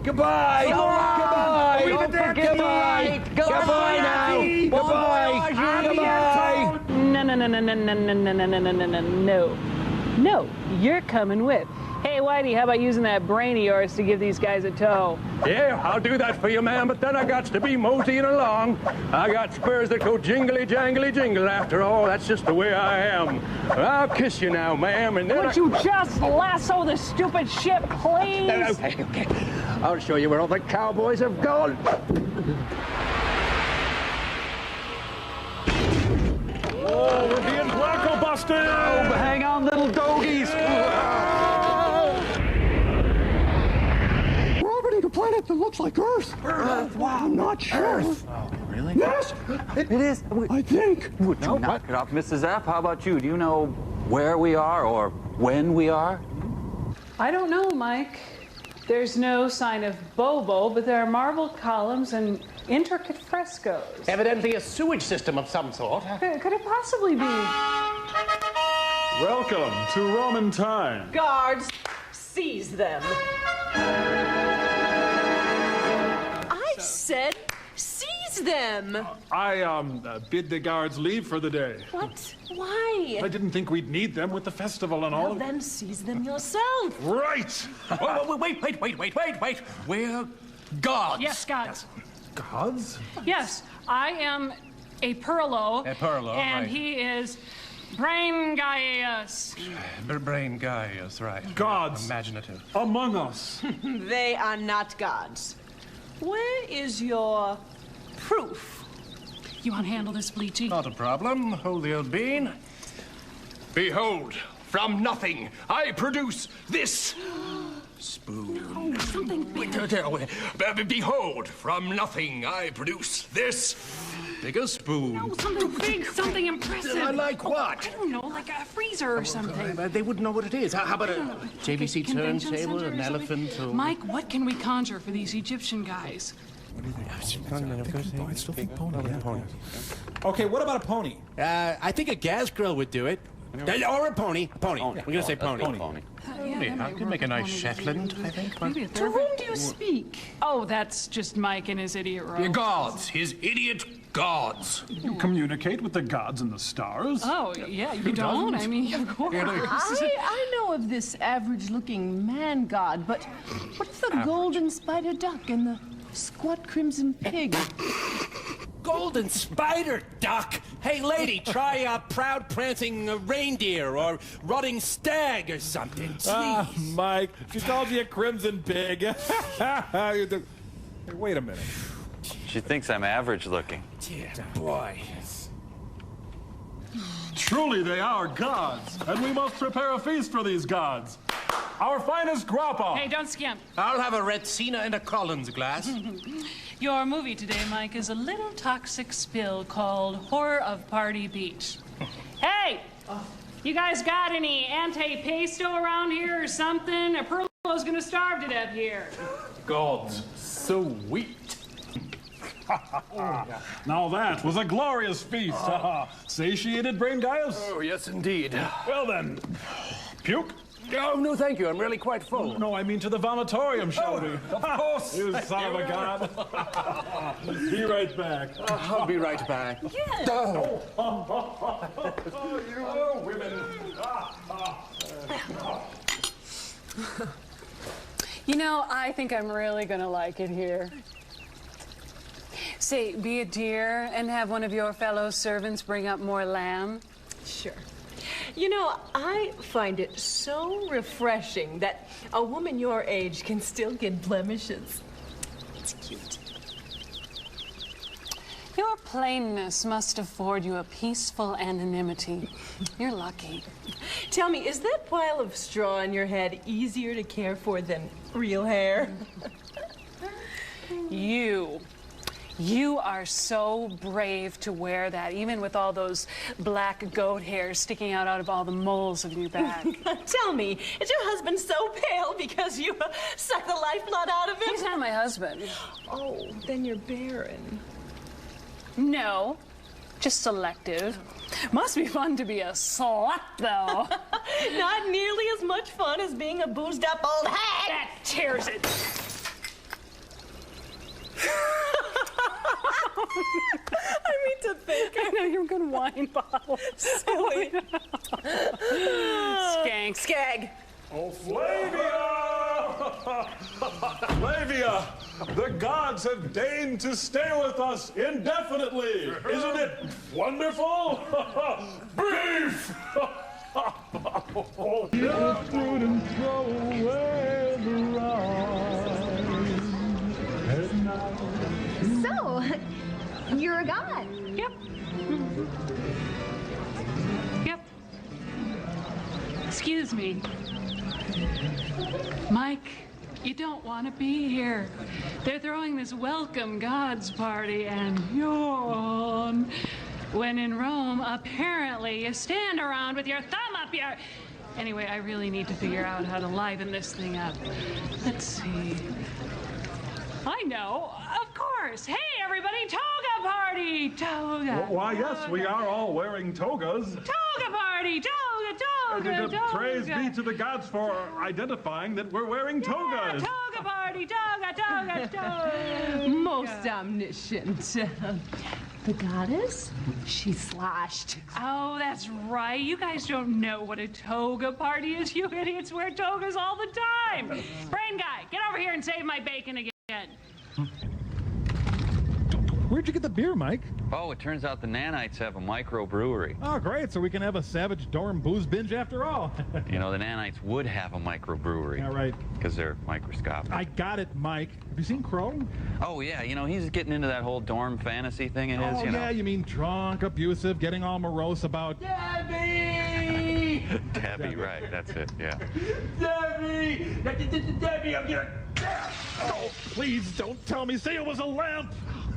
Goodbye! Goodbye! Goodbye! Goodbye now! Goodbye! Goodbye! No, you're coming with. Hey, Whitey, how about using that brain of yours to give these guys a tow? Yeah, I'll do that for you, ma'am, but then I got to be moseying along. I got spurs that go jingly, jangly, jingle. After all, that's just the way I am. I'll kiss you now, ma'am, and then Would you just lasso the stupid ship, please? Okay. I'll show you where all the cowboys have gone. Oh, we're being bronco busted! Oh, hang on, little doggies! We're orbiting a planet that looks like Earth. Wow, I'm not sure. Earth. Oh, really? Yes, it is. I think. Would you knock it off? Mrs. F., how about you? Do you know where we are or when we are? I don't know, Mike. There's no sign of Bobo, but there are marble columns and intricate frescoes. Evidently a sewage system of some sort. Could it possibly be? Welcome to Roman time. Guards, seize them. I said seize them. I bid the guards leave for the day. What? Why? I didn't think we'd need them with the festival and all. Well, then seize them yourself. Right. Oh, wait. We're gods. Yes, gods. Gods? Yes, I am a Perlo. A Perlo, and right. he is Brain Gaius. Brain Gaius, right. Gods. Imaginative. Among us. They are not gods. Where is your proof? You want to handle this, Bleachy? Not a problem. Hold the old bean. Behold, from nothing, I produce this spoon. No, something big. Behold, from nothing, I produce this bigger spoon. No, something big, something impressive. Like what? I don't know, like a freezer or something. They wouldn't know what it is. How about a JVC Convention turntable, center an or something? elephant? Or... Mike, what can we conjure for these Egyptian guys? Okay, what about a pony? I think a gas grill would do it. Or a pony. A pony. We're going to say pony. Yeah, I could make a nice Shetland, I think. Maybe a To whom do you speak? Oh, that's just Mike and his idiot row. Your gods, his idiot gods. You communicate with the gods and the stars. Oh, yeah, you don't? I mean, of course. I know of this average-looking man god, but what of the golden spider duck and the squat crimson pig? Golden spider duck. Hey, lady, try a proud prancing reindeer or rutting stag or something. Ah, Mike, she called you a crimson pig. Hey, wait a minute. She thinks I'm average looking. Yeah, boy. Truly they are gods, and we must prepare a feast for these gods. Our finest grappa. Hey, don't skimp. I'll have a Retsina and a Collins glass. Your movie today, Mike, is a little toxic spill called Horror of Party Beach. Hey! You guys got any anti-pesto around here or something? A Perlo's gonna starve to death here. Gods, sweet. Now that was a glorious feast. Satiated, Brain Gaius? Oh, yes, indeed. Well then, puke? Oh, no, thank you. I'm really quite full. No, I mean to the vomitorium, shall we? Of course. You son of a god. Be right back. I'll be right back. Yes. You women. You know, I think I'm really gonna like it here. Say, be a dear and have one of your fellow servants bring up more lamb? Sure. You know, I find it so refreshing that a woman your age can still get blemishes. It's cute. Your plainness must afford you a peaceful anonymity. You're lucky. Tell me, is that pile of straw on your head easier to care for than real hair? You are so brave to wear that, even with all those black goat hairs sticking out of all the moles of your back. Tell me, is your husband so pale because you suck the lifeblood out of him? He's not my husband. Oh, then you're barren. No, just selective. Must be fun to be a slut, though. Not nearly as much fun as being a boozed up old hag. That tears it. I mean to think. I know you're a good wine bottle. Silly. Skank. Skag. Oh, Flavia! Flavia, the gods have deigned to stay with us indefinitely. Isn't it wonderful? Beef! So, you're a god. Yep. Yep. Excuse me. Mike, you don't want to be here. They're throwing this welcome gods party and yawn. When in Rome, apparently you stand around with your thumb up your... Anyway, I really need to figure out how to liven this thing up. Let's see. I know, of course. Hey, everybody, toga party! Toga. Why, yes, we are all wearing togas. Toga party! Toga! Praise be to the gods for identifying that we're wearing togas. Toga party! Toga! Most omniscient. The goddess? She's slashed. Oh, that's right. You guys don't know what a toga party is. You idiots wear togas all the time. Brain guy, get over here and save my bacon again. Where'd you get the beer, Mike? Oh, it turns out the Nanites have a microbrewery. Oh, great. So we can have a savage dorm booze binge after all. You know, the Nanites would have a microbrewery. Yeah, right. Because they're microscopic. I got it, Mike. Have you seen Crow? Oh, yeah. You know, he's getting into that whole dorm fantasy thing of his, Oh, you know. yeah. You mean drunk, abusive, getting all morose about... Debbie! Debbie, right. That's it, yeah. Debbie! Debbie, I'm gonna... Oh, please don't tell me. Say it was a lamp.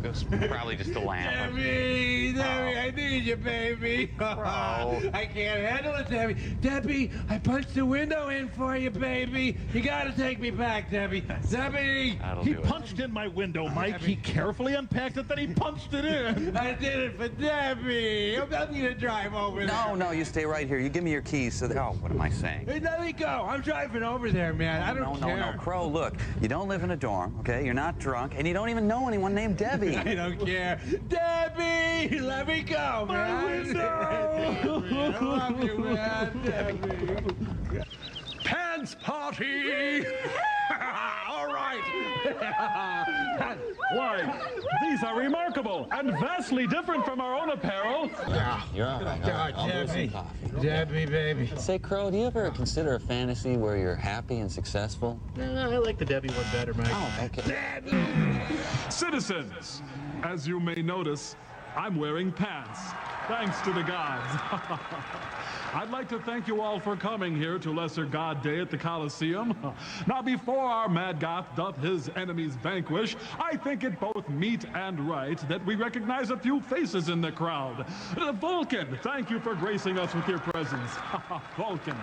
It was probably just a lamp. Debbie, I need you, baby. I can't handle it, Debbie. Debbie, I punched the window in for you, baby. You gotta take me back, Debbie. Debbie! He punched in my window, Mike. He carefully unpacked it, then he punched it in. I did it for Debbie. I'm not gonna drive over there. No, you stay right here. You give me your keys so that... Oh, what am I saying? Hey, let me go. I'm driving over there, man. I don't care. No, Crow, look. You don't live in a dorm, okay? You're not drunk, and you don't even know anyone named Debbie. I don't care. Debbie, let me go, man. Debbie, I love you, man. Debbie. Pants party! All right. Why, these are remarkable and vastly different from our own apparel. Yeah. Debbie. Debbie, baby. Say, Crow, do you ever consider a fantasy where you're happy and successful? I like the Debbie one better, Mike. Oh, okay. Citizens, as you may notice, I'm wearing pants, thanks to the gods. I'd like to thank you all for coming here to Lesser God Day at the Coliseum. Now, before our mad goth doth his enemies vanquish, I think it both meet and right that we recognize a few faces in the crowd. Vulcan, thank you for gracing us with your presence. Vulcan.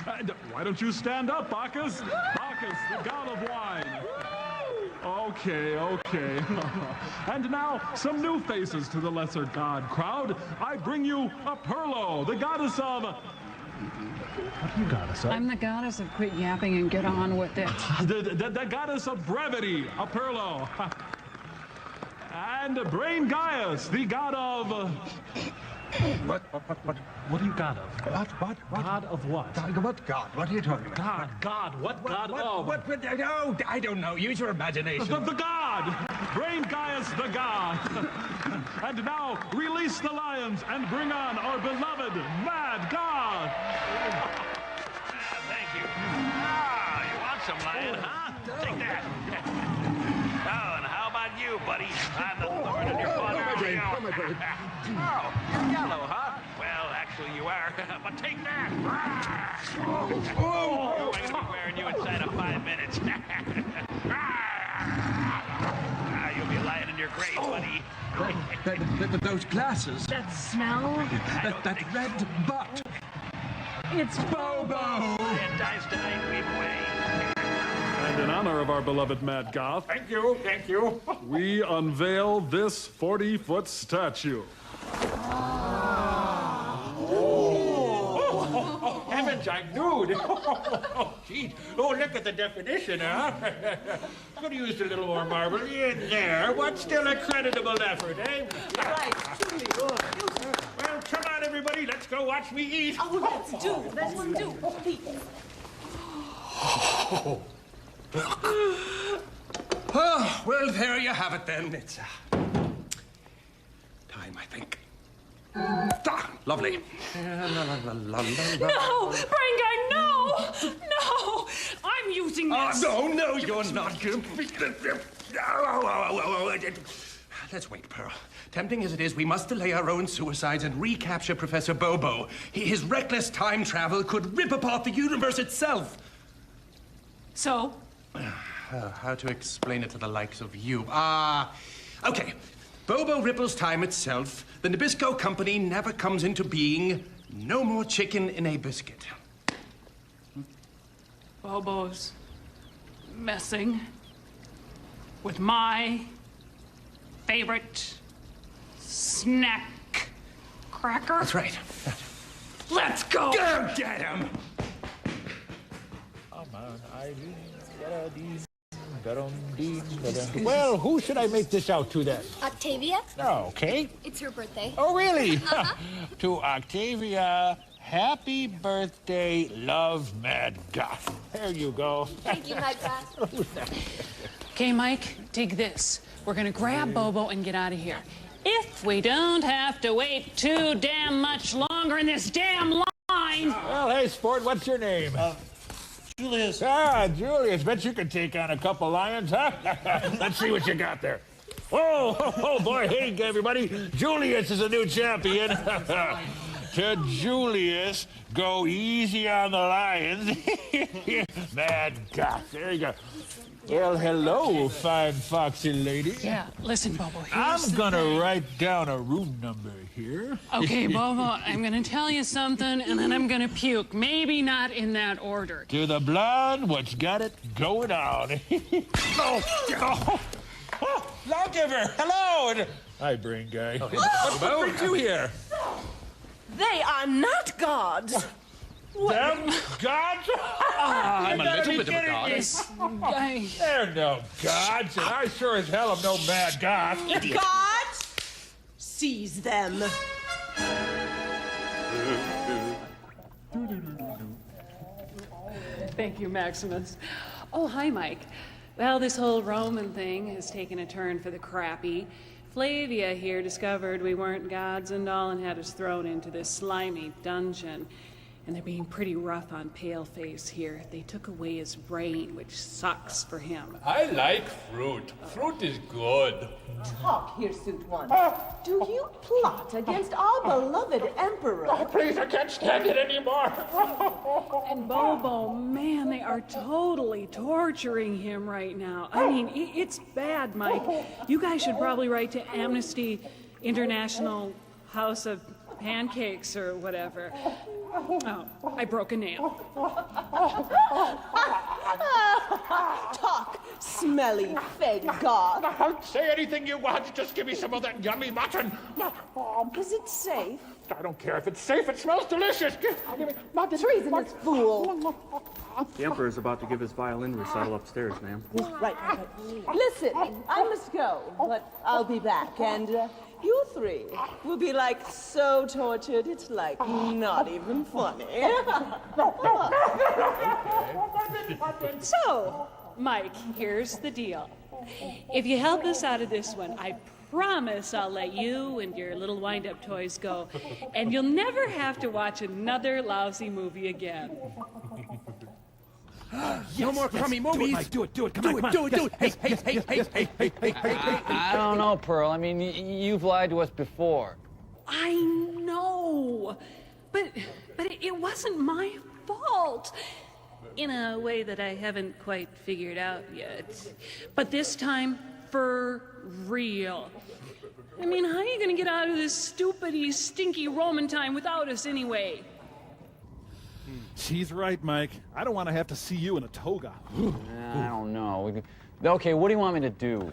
And why don't you stand up, Bacchus? Bacchus, the god of wine. Okay. And now, some new faces to the lesser god crowd. I bring you Apurlo, the goddess of... What are you goddess of? I'm the goddess of quit yapping and get on with it. The goddess of brevity, Apurlo. And Brain Gaius, the god of... What are you god of? What? God of what? What God? What are you talking about? God. What god of? No, I don't know. Use your imagination. The god! Brain Gaius the God. And now, release the lions and bring on our beloved Mad God. Thank you. You want some lion, huh? Take that. Oh, and how about you, buddy? I'm the thorn in your butt. Oh, you're yellow, huh? Well, actually, you are. But take that. Oh, I'm going to be wearing you inside of 5 minutes. You'll be lying in your grave, buddy. Those glasses. That smell? That red butt. It's Bobo. Lion dies tonight, weep away. And in honor of our beloved Mad Goth, Thank you. we unveil this 40-foot statue. Heavens, I'm nude. Geez. Oh, look at the definition, huh? Could have used a little more marble in there, but still a creditable effort, eh? Right. Well, come on, everybody. Let's go watch me eat. Oh, let's do. Please. Oh, well, there you have it then. It's time, I think. Lovely. No! Brain Guy, no! I'm using this. No, you're not. Let's wait, Pearl. Tempting as it is, we must delay our own suicides and recapture Professor Bobo. His reckless time travel could rip apart the universe itself. So? How to explain it to the likes of you? Okay. Bobo ripples time itself. The Nabisco Company never comes into being. No more Chicken-in-a-Biscuit. Bobo's messing with my favorite snack cracker. That's right. Let's go! Go get him! Come on, Ivy. Well, who should I make this out to then? Octavia? Okay. It's her birthday. Oh, really? Uh-huh. To Octavia, happy birthday, love, Mad Goth. There you go. Thank you, my God. Okay, Mike, dig this. We're gonna grab Bobo and get out of here. If we don't have to wait too damn much longer in this damn line. Well, hey, sport, what's your name? Julius. Julius. Bet you could take on a couple lions, huh? Let's see what you got there. Oh, boy. Hey, everybody. Julius is a new champion. To Julius, go easy on the lions. Mad Goth. There you go. Well, hello, fine foxy lady. Yeah, listen, Bobo. I'm gonna write down a room number here. Okay, Bobo, I'm gonna tell you something, and then I'm gonna puke. Maybe not in that order. To the blonde, what's got it going on? Lawgiver, hello. Hi, brain guy. What brings you here? They are not gods. Them gods? I'm a little bit of a god. They're no gods, and I sure as hell am no mad god. Gods? Seize them. Thank you, Maximus. Oh, hi, Mike. Well, this whole Roman thing has taken a turn for the crappy. Flavia here discovered we weren't gods and all and had us thrown into this slimy dungeon. And they're being pretty rough on Paleface here. They took away his brain, which sucks for him. I like fruit. Fruit is good. Talk, hirsute one. Do you plot against our beloved emperor? Oh, please, I can't stand it anymore. And Bobo, man, they are totally torturing him right now. I mean, it's bad, Mike. You guys should probably write to Amnesty International House of Pancakes or whatever. Oh, I broke a nail. Talk, smelly fake god. I'll say anything you want. Just give me some of that yummy mutton. Is it safe? I don't care if it's safe. It smells delicious. Give me mutton. Treasonous fool. The Emperor's about to give his violin recital upstairs, ma'am. Right. Listen, I must go, but I'll be back, and you three will be like so tortured, it's like not even funny. So, Mike, here's the deal. If you help us out of this one, I promise I'll let you and your little wind-up toys go, and you'll never have to watch another lousy movie again. No more crummy movies. Do it, come on. Do it. Hey. I don't know, Pearl. I mean, you've lied to us before. I know, but it wasn't my fault. In a way that I haven't quite figured out yet. But this time, for real. I mean, how are you gonna get out of this stupid-y, stinky Roman time without us anyway? She's right, Mike. I don't want to have to see you in a toga. I don't know. Okay, what do you want me to do?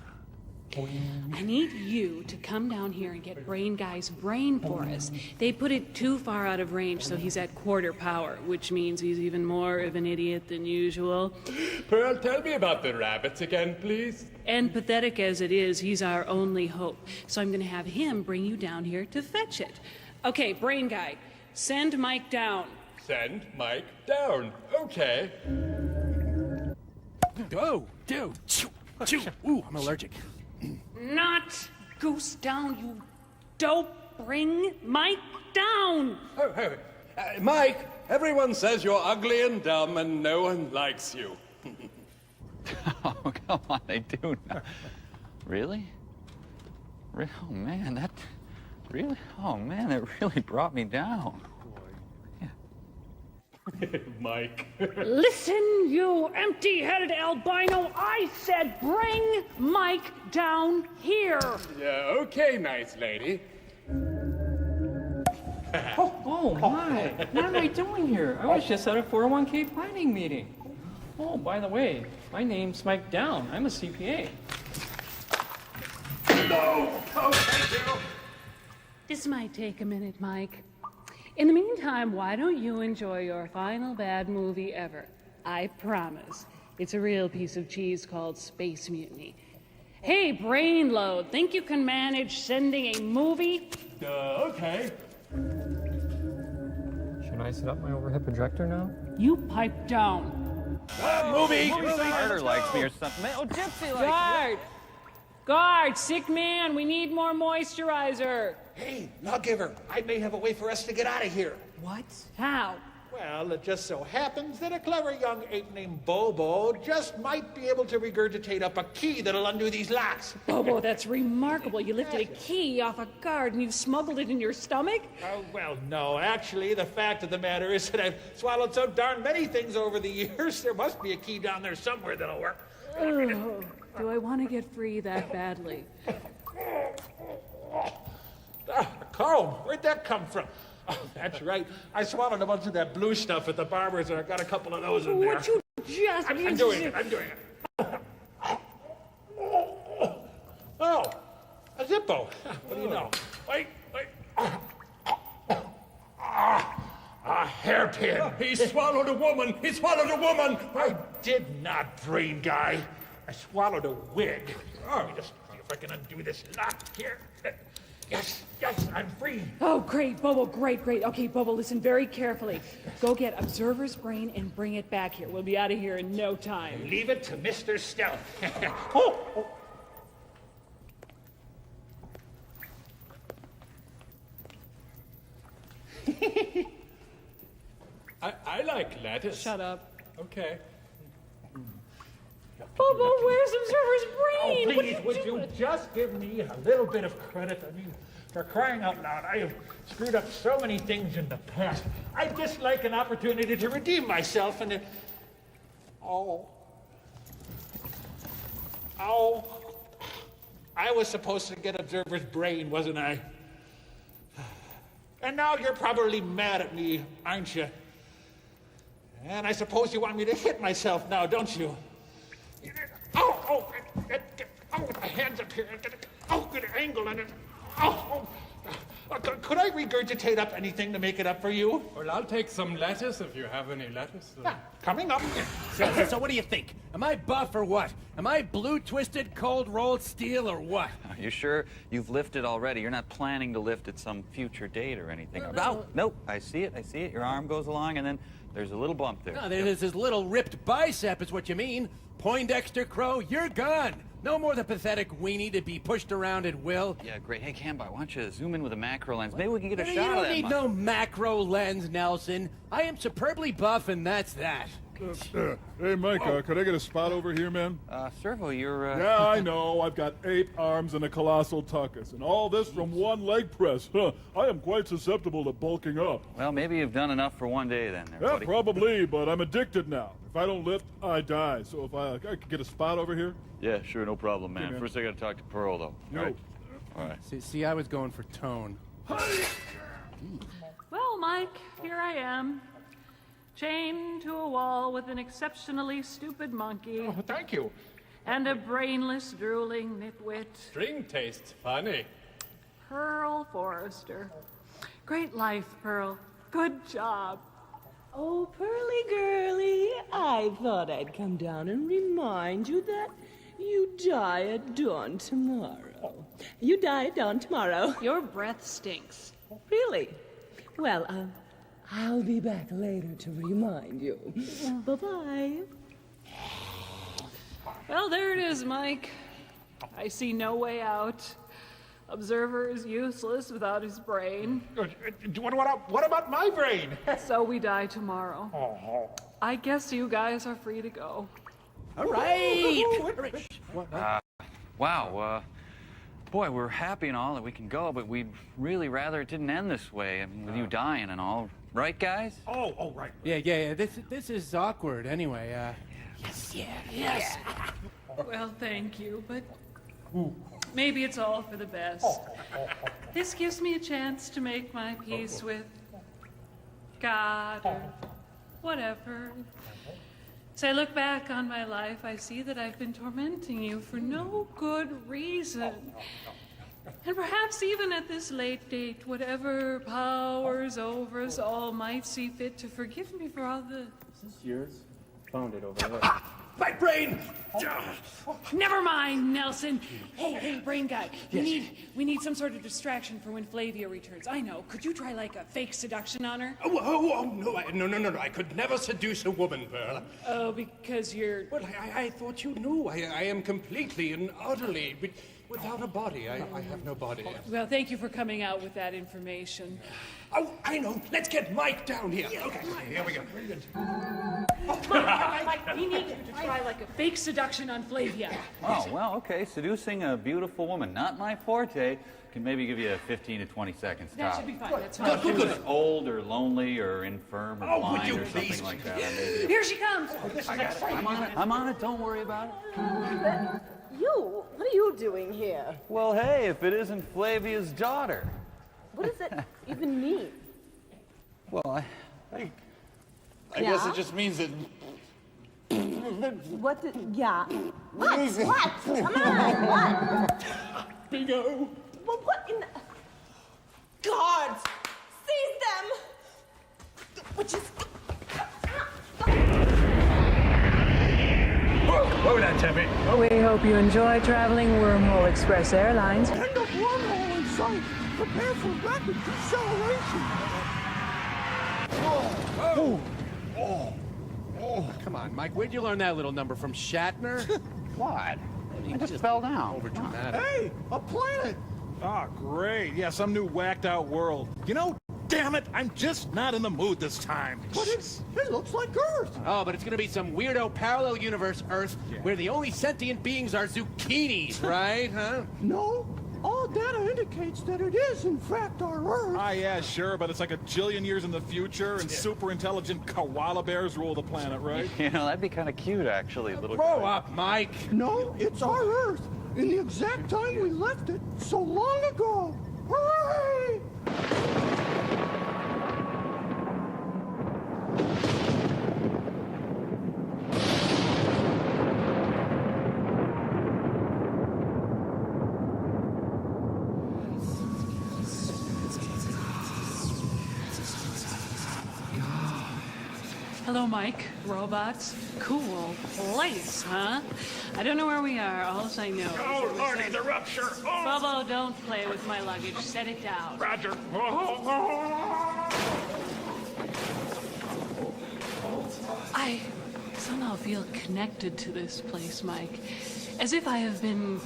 I need you to come down here and get Brain Guy's brain for us. They put it too far out of range, so he's at quarter power, which means he's even more of an idiot than usual. Pearl, tell me about the rabbits again, please. And pathetic as it is, he's our only hope. So I'm gonna have him bring you down here to fetch it. Okay, Brain Guy, send Mike down. Send Mike down. Okay. Oh, dude. Chew. Ooh, I'm allergic. Not Goose down, you dope. Bring Mike down. Oh. Mike, everyone says you're ugly and dumb and no one likes you. Oh, come on, they do. Really? Oh, man, that... Really? Oh, man, it really brought me down. Mike. Listen, you empty-headed albino. I said bring Mike down here. Yeah, okay, nice lady. Oh my! What am I doing here? I was just at a 401k planning meeting. Oh, by the way, my name's Mike Down. I'm a CPA. No! Oh, thank you! This might take a minute, Mike. In the meantime, why don't you enjoy your final bad movie ever? I promise. It's a real piece of cheese called Space Mutiny. Hey, Brainload, think you can manage sending a movie? Okay. Should I set up my overhead projector now? You pipe down. Movie! Carter likes me or something. Oh, Gypsy likes me. Guard, sick man, we need more moisturizer. Hey, Lawgiver, I may have a way for us to get out of here. What? How? Well, it just so happens that a clever young ape named Bobo just might be able to regurgitate up a key that'll undo these locks. Bobo, that's remarkable. You lifted a key off a guard and you smuggled it in your stomach? Oh, well, no. Actually, the fact of the matter is that I've swallowed so darn many things over the years, there must be a key down there somewhere that'll work. Oh, do I want to get free that badly? Carl, where'd that come from? Oh, that's right. I swallowed a bunch of that blue stuff at the barber's, and I got a couple of those in there. What you just... I'm doing it. Oh, a Zippo. What do you know? Wait. A hairpin. He swallowed a woman. I did not, Brain Guy. I swallowed a wig. Let me just see if I can undo this lock here. Yes, I'm free. Oh, great, Bobo, great. Okay, Bobo, listen very carefully. Go get Observer's brain and bring it back here. We'll be out of here in no time. Leave it to Mr. Stealth. I like lettuce. Shut up. Okay. Bobo, where's Observer's brain? Oh, please, would you just give me a little bit of credit? I mean, for crying out loud, I have screwed up so many things in the past. I'd just like an opportunity to redeem myself and... Oh, I was supposed to get Observer's brain, wasn't I? And now you're probably mad at me, aren't you? And I suppose you want me to hit myself now, don't you? My hand's up here. Good angle on it. Could I regurgitate up anything to make it up for you? Well, I'll take some lettuce if you have any lettuce. Coming up. So what do you think? Am I buff or what? Am I blue twisted, cold rolled steel or what? Are you sure you've lifted already? You're not planning to lift at some future date or anything? Oh, nope, I see it. Your arm goes along and then there's a little bump there. No, there's this little ripped bicep is what you mean. Poindexter Crow, you're gone. No more the pathetic weenie to be pushed around at will. Yeah, great. Hey, Camby, why don't you zoom in with a macro lens? Maybe we can get a shot You of don't that. need no macro lens, Nelson. I am superbly buff, and that's that. Hey, Mike, could I get a spot over here, man? Servo, you're, Yeah, I know. I've got 8 arms and a colossal tuchus, and all this from one leg press. I am quite susceptible to bulking up. Well, maybe you've done enough for one day then, there, Yeah, buddy. probably, but I'm addicted now. If I don't lift, I die. So if I could get a spot over here? Yeah, sure, no problem, man. Okay, man. First, I gotta talk to Pearl, though. No. All right. All right. See, I was going for tone. Well, Mike, here I am, chained to a wall with an exceptionally stupid monkey. Oh, thank you. And a brainless, drooling nitwit. String tastes funny. Pearl Forrester. Great life, Pearl. Good job. Oh, Pearly girlie, I thought I'd come down and remind you that you die at dawn tomorrow. You die at dawn tomorrow. Your breath stinks. Really? Well, I'll be back later to remind you. Bye-bye. Well, there it is, Mike. I see no way out. Observer is useless without his brain. What about my brain? So we die tomorrow. Oh. I guess you guys are free to go. All right. Wow, boy, we're happy and all that we can go, but we'd really rather it didn't end this way, I mean, with you dying and all. Right, guys? Oh, right. Yeah. This is awkward anyway. Yes. Well, thank you, but maybe it's all for the best. This gives me a chance to make my peace with God or whatever. As I look back on my life, I see that I've been tormenting you for no good reason. And perhaps even at this late date, whatever powers over us all might see fit to forgive me for all the... Is this yours? Found it over there. My brain! Never mind, Nelson. Hey, brain guy. We need some sort of distraction for when Flavia returns. I know. Could you try like a fake seduction on her? No. I could never seduce a woman, Pearl. Oh, because you're... Well, I thought you knew. I am completely and utterly without a body. I have no body. Well, thank you for coming out with that information. Oh, I know. Let's get Mike down here. Okay, here we go. Mike, we need you to try like a fake seduction on Flavia. Oh, well, okay. Seducing a beautiful woman, not my forte. Can maybe give you a 15 to 20 seconds That stop. should be fine. That's fine. If she was old or lonely or infirm or blind or something like that. Maybe. Here she comes. I got it. I'm on it. Don't worry about it. You? What are you doing here? Well, hey, if it isn't Flavia's daughter. What does that even mean? Well, I Yeah? guess it just means that... What the... Yeah. What? Come on, what? Bingo. Well, what in the... Guards! Seize them! Which is... Whoa there, Timmy. We hope you enjoy traveling Wormhole Express Airlines. End of wormhole in sight. Prepare for rapid deceleration. Come on, Mike. Where'd you learn that little number from Shatner? What? I just fell down. Over dramatic. Hey, a planet! Ah, great. Yeah, some new whacked out world. You know, damn it, I'm just not in the mood this time. But it looks like Earth. Oh, but it's gonna be some weirdo parallel universe Earth where the only sentient beings are zucchinis, right? Huh? No, all data indicates that it is, in fact, our Earth. Ah, yeah, sure, but it's like a jillion years in the future, and super intelligent koala bears rule the planet, right? You know, that'd be kind of cute, actually, little Grow guy. up, Mike. No, it's our Earth, in the exact time we left it so long ago. Hooray! Hello, Mike. Robots. Cool place, huh? I don't know where we are. All I know. Oh, Lordy, the rupture. Oh. Bobo, don't play with my luggage. Set it down. Roger. I somehow feel connected to this place, Mike. As if I have been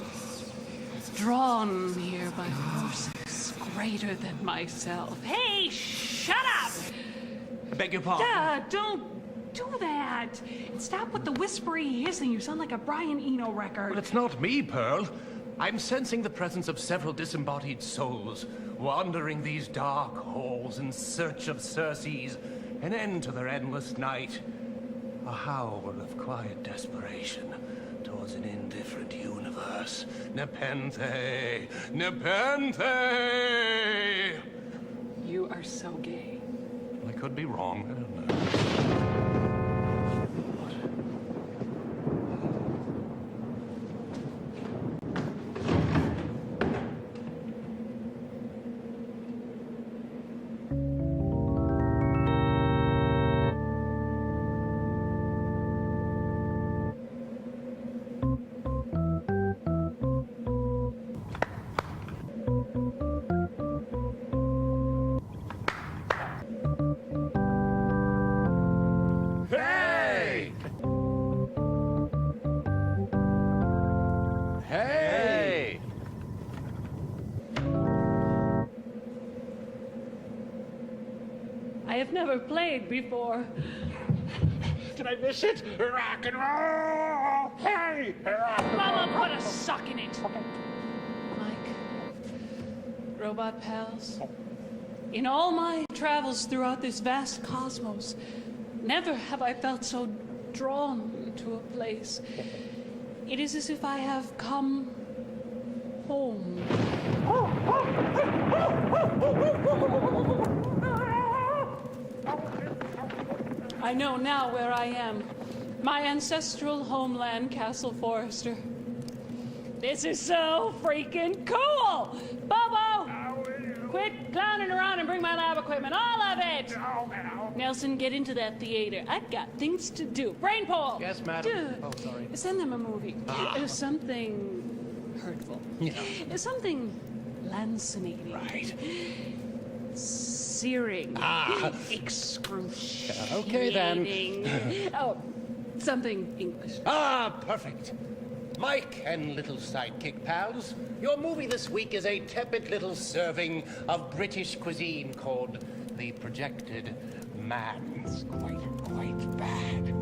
drawn here by forces greater than myself. Hey, shut up! I beg your pardon? Don't do that. Stop with the whispery hissing. You sound like a Brian Eno record. Well, it's not me, Pearl. I'm sensing the presence of several disembodied souls wandering these dark halls in search of Circes, an end to their endless night. A howl of quiet desperation towards an indifferent universe. Nepenthe! Nepenthe! You are so gay. I could be wrong. I don't know. I have never played before. Did I miss it? Rock and roll! Hey! Mama, put a suck in it! Mike, robot pals, in all my travels throughout this vast cosmos, never have I felt so drawn to a place. It is as if I have come home. I know now where I am. My ancestral homeland, Castle Forrester. This is so freaking cool! Bobo! Quit clowning around and bring my lab equipment, all of it! Nelson, get into that theater. I've got things to do. Brain poll! Yes, madam. Dude, Oh, sorry. send them a movie. Something hurtful. Yeah. Something lancinating. Right. Searing. Excruciating. Okay, then. Oh, something English. Perfect. Mike and little sidekick pals, your movie this week is a tepid little serving of British cuisine called The Projected Man. It's quite bad.